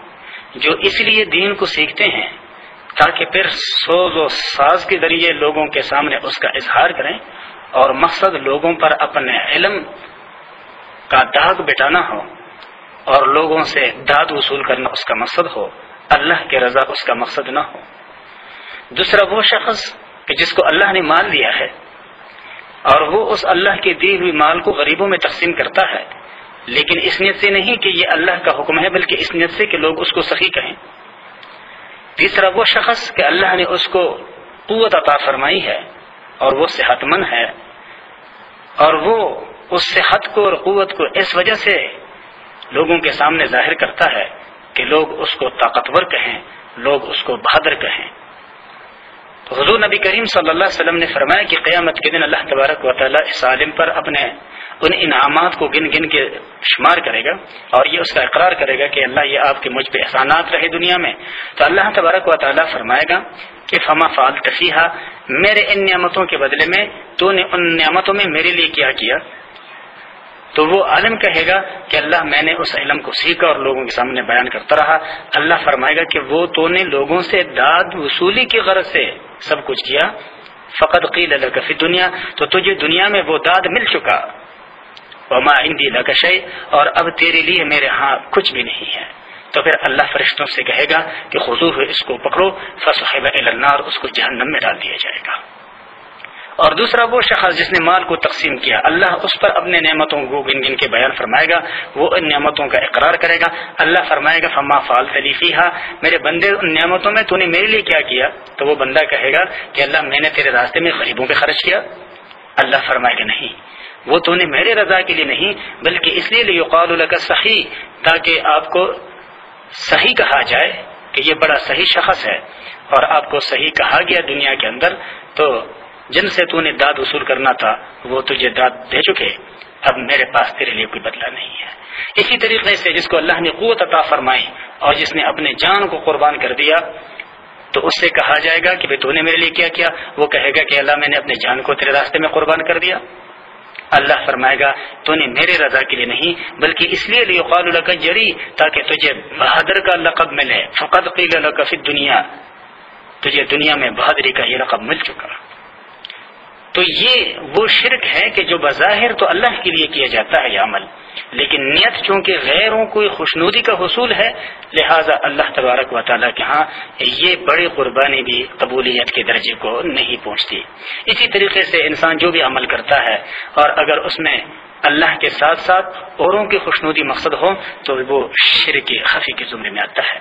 A: جو اس لیے دین کو سیکھتے ہیں تاکہ پھر سوز و ساز کے ذریعے لوگوں کے سامنے اس کا اظہار کریں، اور مقصد لوگوں پر اپنے علم کا داغ بٹانا ہو اور لوگوں سے داد وصول کرنا اس کا مقصد ہو، اللہ کی رضا اس کا مقصد نہ ہو. دوسرا وہ شخص کہ جس کو اللہ نے مال دیا ہے اور وہ اس اللہ کے دی ہوئی مال کو غریبوں میں تقسیم کرتا ہے، لیکن اس نیت سے نہیں کہ یہ اللہ کا حکم ہے بلکہ اس نیت سے کہ لوگ اس کو سخی کہیں. تیسرا وہ شخص کہ اللہ نے اس کو قوت عطا فرمائی ہے اور وہ صحت مند ہے، اور وہ اس صحت کو اور قوت کو اس وجہ سے لوگوں کے سامنے ظاہر کرتا ہے کہ لوگ اس کو طاقتور کہیں، لوگ اس کو بہادر کہیں. تو حضور نبی کریم صلی اللہ علیہ وسلم نے فرمایا کہ قیامت کے دن اللہ تبارک و تعالیٰ اس عالم پر اپنے ان انعامات کو گن گن کے شمار کرے گا اور یہ اس کا اقرار کرے گا کہ اللہ یہ آپ کے مجھ پہ احسانات رہے دنیا میں. تو اللہ تبارک و تعالیٰ فرمائے گا کہ فما فعلت فیہا، میرے ان نعمتوں کے بدلے میں تو نے ان نعمتوں میں میرے لیے کیا کیا؟ تو وہ عالم کہے گا کہ اللہ میں نے اس علم کو سیکھا اور لوگوں کے سامنے بیان کرتا رہا. اللہ فرمائے گا کہ وہ تو نے لوگوں سے داد وصولی کی غرض سے سب کچھ کیا. فقد قیل لک فی الدنیا، تو تجھے دنیا میں وہ داد مل چکا. وما عندی لک شیء، اور اب تیرے لیے میرے ہاں کچھ بھی نہیں ہے. تو پھر اللہ فرشتوں سے کہے گا کہ خذوہ، اس کو پکڑو، فسحب الی النار، اس کو جہنم میں ڈال دیا جائے گا. اور دوسرا وہ شخص جس نے مال کو تقسیم کیا، اللہ اس پر اپنے نعمتوں کو گن گن کے بیان فرمائے گا، وہ ان نعمتوں کا اقرار کرے گا. اللہ فرمائے گا فما فعلت لی فیہا، میرے بندے ان نعمتوں میں تو نے میرے لیے کیا کیا؟ تو وہ بندہ کہے گا کہ اللہ میں نے تیرے راستے میں غریبوں پہ خرچ کیا. اللہ فرمائے گا نہیں، وہ تو نے میرے رضا کے لیے نہیں بلکہ اس لیے لیقال لک سخی، تاکہ آپ کو صحیح کہا جائے کہ یہ بڑا صحیح شخص ہے، اور آپ کو صحیح کہا گیا دنیا کے اندر. تو جن سے تو نے داد وصول کرنا تھا وہ تجھے داد دے چکے، اب میرے پاس تیرے لیے کوئی بدلہ نہیں ہے. اسی طریقے سے جس کو اللہ نے قوت عطا فرمائی اور جس نے اپنے جان کو قربان کر دیا، تو اس سے کہا جائے گا کہ تو نے میرے لیے کیا کیا؟ وہ کہے گا کہ اللہ میں نے اپنے جان کو تیرے راستے میں قربان کر دیا. اللہ فرمائے گا تو نے میرے رضا کے لیے نہیں بلکہ اس لیے لیقال لک جری، تاکہ تجھے بہادر کا لقب ملے. فقد قیل لک فی الدنیا، تجھے دنیا میں بہادری کا یہ لقب مل چکا. تو یہ وہ شرک ہے کہ جو بظاہر تو اللہ کے لیے کیا جاتا ہے یہ عمل، لیکن نیت چونکہ غیروں کو خوشنودی کا حصول ہے، لہذا اللہ تبارک و تعالیٰ کے ہاں یہ بڑی قربانی بھی قبولیت کے درجے کو نہیں پہنچتی. اسی طریقے سے انسان جو بھی عمل کرتا ہے اور اگر اس میں اللہ کے ساتھ ساتھ اوروں کی خوشنودی مقصد ہو تو وہ شرک خفی کے زمرے میں آتا ہے۔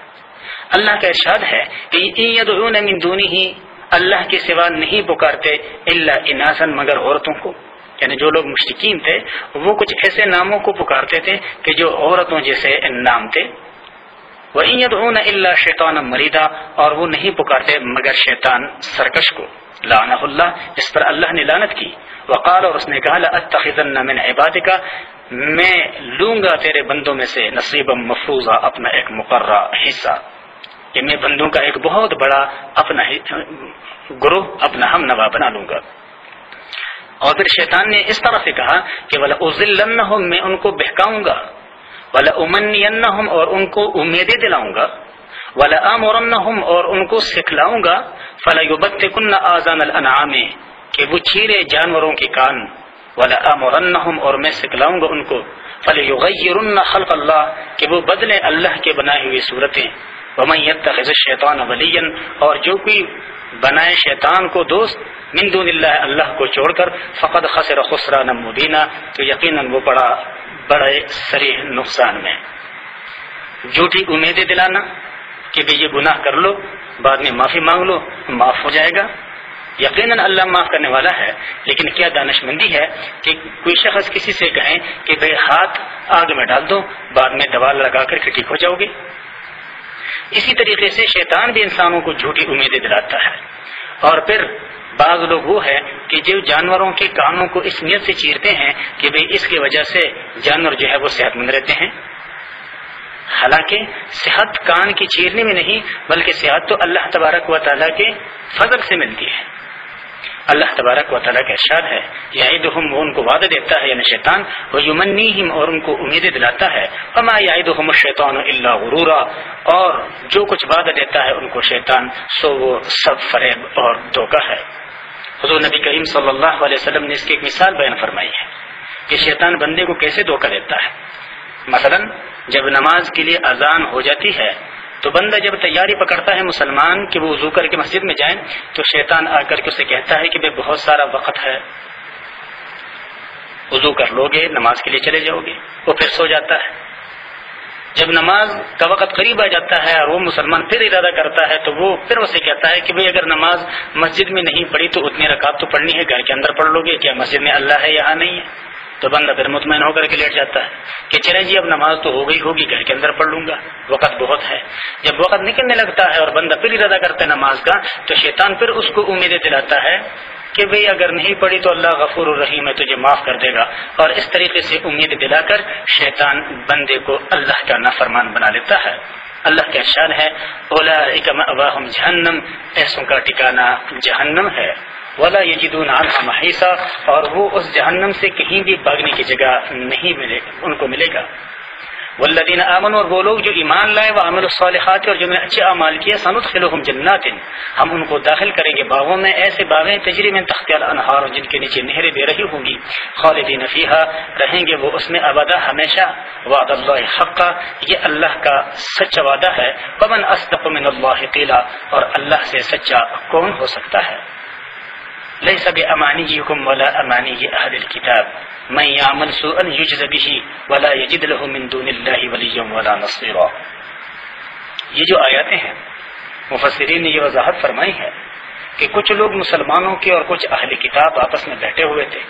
A: اللہ کا ارشاد ہے کہ ان یدعون من دونہ، اللہ کے سوا نہیں پکارتے الا اناسا، مگر عورتوں کو، یعنی جو لوگ مشرکین تھے وہ کچھ ایسے ناموں کو پکارتے تھے کہ جو عورتوں جیسے نام تھے۔ وَإِن يَدْعُونَ إِلَّا شَيْطَانًا مَرِيدًا، اور وہ نہیں پکارتے مگر شیطان سرکش کو، لعنہ اللہ، جس پر اللہ نے لعنت کی۔ وقال، اور اس نے کہا، لَأَتَّخِذَنَّ مِنْ عِبَادِكَ، میں لوں گا تیرے بندوں میں سے نصیبا مفروضا، اپنا ایک مقررہ حصہ، کہ میں بندوں کا ایک بہت بڑا اپنا گروہ، اپنا ہم نوا بنا لوں گا۔ اور پھر شیطان نے اس طرح سے کہا کہ وَلَأُضِلَّنَّهُمْ، میں ان کو بہکاؤں گا، وَلَأُمَنِّيَنَّهُمْ، اور ان کو امیدیں دلاؤں گا، وَلَآمُرَنَّهُمْ، اور ان کو سکھلاؤں گا، فَلَيُبَتِّكُنَّ آذَانَ الْأَنْعَامِ، کہ وہ چیرے جانوروں کے کان، وَلَآمُرَنَّهُمْ، اور میں سکھلاؤں گا ان کو، فَلَيُغَيِّرُنَّ خَلْقَ اللَّهِ، کہ وہ بدلے اللہ کے بنائے ہوئے صورتیں، وَمَن يَتَّخِذِ الشَّيْطَانَ وَلِيًّا، اور جو کوئی بنائے شیطان کو دوست، من دون اللہ، اللہ کو چھوڑ کر، فقد خسر خسرانا مبینا، تو یقیناً وہ بڑے صریح نقصان میں۔ جھوٹی امیدیں دلانا کہ بھئی یہ گناہ کر لو، بعد میں معافی مانگ لو، معاف ہو جائے گا، یقیناً اللہ معاف کرنے والا ہے، لیکن کیا دانشمندی ہے کہ کوئی شخص کسی سے کہیں کہ بھئی ہاتھ آگ میں ڈال دو، بعد میں دوا لگا کر ٹھیک ہو جاؤ گے۔ اسی طریقے سے شیطان بھی انسانوں کو جھوٹی امیدیں دلاتا ہے۔ اور پھر بعض لوگ وہ ہے کہ جو جانوروں کے کانوں کو اس نیت سے چیرتے ہیں کہ بھئی اس کی وجہ سے جانور جو ہے وہ صحت مند رہتے ہیں، حالانکہ صحت کان کی چیرنے میں نہیں، بلکہ صحت تو اللہ تبارک و تعالیٰ کے فضل سے ملتی ہے۔ اللہ تبارک و تعالیٰ کا ارشاد ہے، یعدہم، وہ ان کو وعدہ دیتا ہے یعنی شیطان، ویمنیہم، اور ان کو امیدیں دلاتا ہے، وما یعدہم الشیطان الا غرورا، اور جو کچھ وعدہ دیتا ہے ان کو شیطان سو وہ سب فریب اور دھوکہ ہے۔ حضور نبی کریم صلی اللہ علیہ وسلم نے اس کی ایک مثال بیان فرمائی ہے کہ شیطان بندے کو کیسے دھوکہ دیتا ہے۔ مثلا جب نماز کے لیے اذان ہو جاتی ہے تو بندہ جب تیاری پکڑتا ہے مسلمان کہ وہ وضو کر کے مسجد میں جائیں، تو شیطان آ کر کے اسے کہتا ہے کہ بھئی بہت سارا وقت ہے، وضو کر لو گے نماز کے لیے چلے جاؤ گے، وہ پھر سو جاتا ہے۔ جب نماز کا وقت قریب آ جاتا ہے اور وہ مسلمان پھر ارادہ کرتا ہے تو وہ پھر اسے کہتا ہے کہ بھئی اگر نماز مسجد میں نہیں پڑھی تو اتنی رکعت تو پڑھنی ہے، گھر کے اندر پڑھ لو گے، کیا مسجد میں اللہ ہے یہاں نہیں ہے؟ تو بندہ پھر مطمئن ہو کر کے لیٹ جاتا ہے کہ چلیں جی اب نماز تو ہو گئی ہوگی، گھر کے اندر پڑھ لوں گا، وقت بہت ہے۔ جب وقت نکلنے لگتا ہے اور بندہ پھر ارادہ کرتا ہے نماز کا، تو شیطان پھر اس کو امیدیں دلاتا ہے کہ بھئی اگر نہیں پڑھی تو اللہ غفور الرحیم ہے، تجھے معاف کر دے گا، اور اس طریقے سے امید دلا کر شیطان بندے کو اللہ کا نافرمان بنا لیتا ہے۔ اللہ کا ارشاد ہے، اولئک مأواہم جہنم، ایسوں کا ٹھکانہ جہنم ہے، ولا یجدون عنہا محیصا، اور وہ اس جہنم سے کہیں بھی بھاگنے کی جگہ نہیں ان کو ملے گا۔ والذین آمنوا، اور وہ لوگ جو ایمان لائے، وعملوا الصالحات، اور جنہوں نے اچھے اعمال کیے، سندخلہم جنات، ہم ان کو داخل کریں گے باغوں میں، ایسے باغیں تجری من تحتها الانہار، جن کے نیچے نہریں بہ رہی ہوں گی، خالدین فیہا، رہیں گے وہ اس میں ابدا ہمیشہ، وعد اللہ حقا، یہ اللہ کا سچا وعدہ ہے، ومن اصدق من اللہ قیلا، اور اللہ سے سچا کون ہو سکتا ہے۔ لیس بامانیکم ولا امانی اہل الکتاب من یعمل سوءا یجز به ولا یجد له من دون اللہ ولیا ولا نصیرا۔ یہ جو آیاتیں ہیں مفسرین نے یہ وضاحت فرمائی ہے کہ کچھ لوگ مسلمانوں کے اور کچھ اہل کتاب آپس میں بیٹھے ہوئے تھے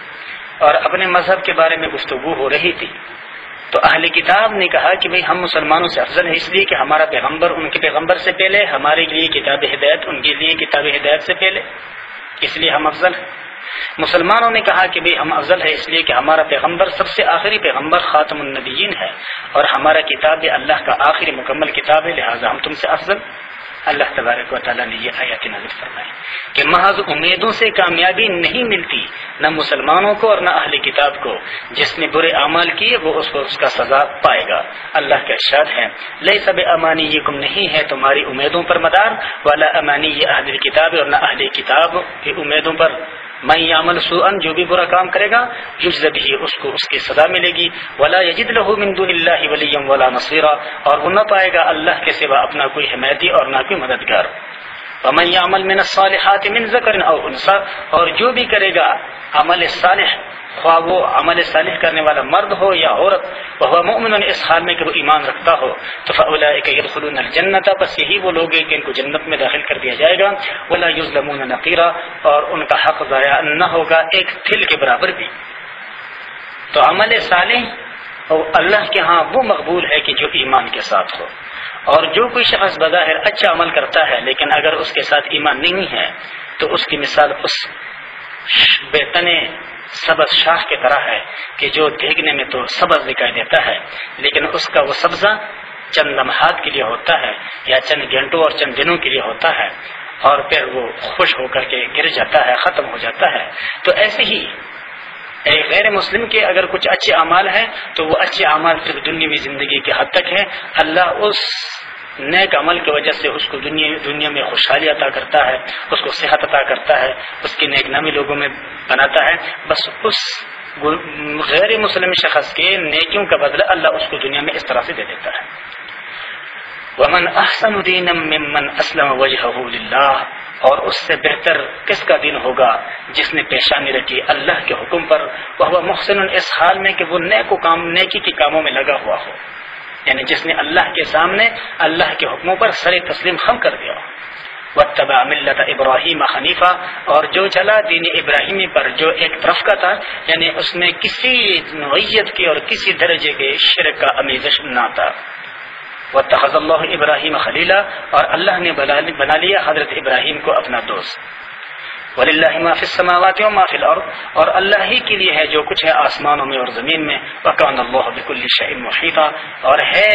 A: اور اپنے مذہب کے بارے میں گفتگو ہو رہی تھی، تو اہل کتاب نے کہا کہ بھئی ہم مسلمانوں سے افضل ہیں، اس لیے کہ ہمارا پیغمبر ان کے پیغمبر سے پہلے، ہمارے لیے کتاب ہدایت ان کے لیے کتاب ہدایت سے پہلے، اس لیے ہم افضل ہیں۔ مسلمانوں نے کہا کہ بھئی ہم افضل ہے اس لیے کہ ہمارا پیغمبر سب سے آخری پیغمبر خاتم النبیین ہے، اور ہمارا کتاب اللہ کا آخری مکمل کتاب ہے، لہٰذا ہم تم سے افضل۔ اللہ تبارک و تعالیٰ نے یہ آیات نازل فرمائی کہ محض امیدوں سے کامیابی نہیں ملتی، نہ مسلمانوں کو اور نہ اہل کتاب کو، جس نے برے اعمال کیے وہ اس کا سزا پائے گا۔ اللہ کا ارشاد ہے، لیس بامانیکم، نہیں ہے تمہاری امیدوں پر مدار، ولا امانی اہل الکتاب، اور نہ اہل کتاب کی امیدوں پر، من یعمل سوءا، جو بھی برا کام کرے گا، یجز به، اس کو اس کی سزا ملے گی، ولا یجد له من دون اللہ ولیا ولا نصیرا، اور وہ نہ پائے گا اللہ کے سوا اپنا کوئی حمایتی اور نہ کوئی مددگار۔ ومن يعمل من الصالحات من ذکر او انثى، اور جو بھی کرے گا عمل صالح، خواہ وہ عمل صالح کرنے والا مرد ہو یا عورت، وہ مؤمن اس حال میں کہ وہ ایمان رکھتا ہو، تو فاولئک يدخلون الجنۃ، بس یہی وہ لوگ ہیں کہ ان کو جنت میں داخل کر دیا جائے گا، ولا یظلمون نقیرا، اور ان کا حق ضائع نہ ہوگا ایک تل کے برابر بھی۔ تو عمل صالح اور اللہ کے ہاں وہ مقبول ہے کہ جو ایمان کے ساتھ ہو، اور جو کوئی شخص بظاہر اچھا عمل کرتا ہے لیکن اگر اس کے ساتھ ایمان نہیں ہے تو اس کی مثال اس بےتنے سبز شاخ کی طرح ہے کہ جو دیکھنے میں تو سبز دکھائی دیتا ہے لیکن اس کا وہ سبزہ چند لمحات کے لیے ہوتا ہے یا چند گھنٹوں اور چند دنوں کے لیے ہوتا ہے، اور پھر وہ خوش ہو کر کے گر جاتا ہے، ختم ہو جاتا ہے۔ تو ایسے ہی ایک غیر مسلم کے اگر کچھ اچھے اعمال ہیں تو وہ اچھے اعمال صرف دنیاوی زندگی کے حد تک ہے، اللہ اس نیک عمل کی وجہ سے اس کو دنیا میں خوشحالی عطا کرتا ہے، اس کو صحت عطا کرتا ہے، اس کی نیک نامی لوگوں میں بناتا ہے، بس اس غیر مسلم شخص کے نیکیوں کا بدلہ اللہ اس کو دنیا میں اس طرح سے دے دیتا ہے۔ ومن احسن دینا ممن اسلم وجهه للہ، اور اس سے بہتر کس کا دین ہوگا جس نے پیشانی رکھی اللہ کے حکم پر، وہ محسن اس حال میں کہ وہ نیکی کے کاموں میں لگا ہوا ہو، یعنی جس نے اللہ کے سامنے اللہ کے حکموں پر سر تسلیم خم کر دیا۔ واتبع ملت ابراہیم حنیفہ، اور جو چلا دین ابراہیمی پر جو ایک طرف کا تھا، یعنی اس میں کسی نوعیت کی اور کسی درجے کے شرک کا آمیزش نہ تھا۔ واتخذ اللہ ابراہیم خلیلا، اور اللہ نے بنا لیا حضرت ابراہیم کو اپنا دوست۔ وللہ ما فی السماوات وما فی الارض، اور اللہ ہی کے لیے ہے جو کچھ ہے آسمانوں میں اور زمین میں۔ وکان اللہ بکل شیء محیطا، اور ہے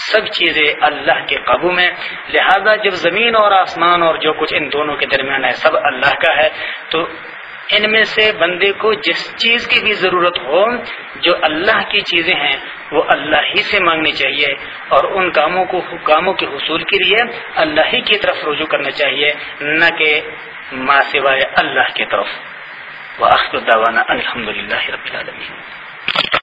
A: سب چیزیں اللہ کے قابو میں، لہذا جب زمین اور آسمان اور جو کچھ ان دونوں کے درمیان ہے سب اللہ کا ہے، تو ان میں سے بندے کو جس چیز کی بھی ضرورت ہو جو اللہ کی چیزیں ہیں وہ اللہ ہی سے مانگنی چاہیے، اور ان کاموں کے حصول کے لیے اللہ ہی کی طرف رجوع کرنا چاہیے، نہ کہ ما سوائے اللہ کی طرف۔ وآخر دعوانا الحمدللہ رب العالمین۔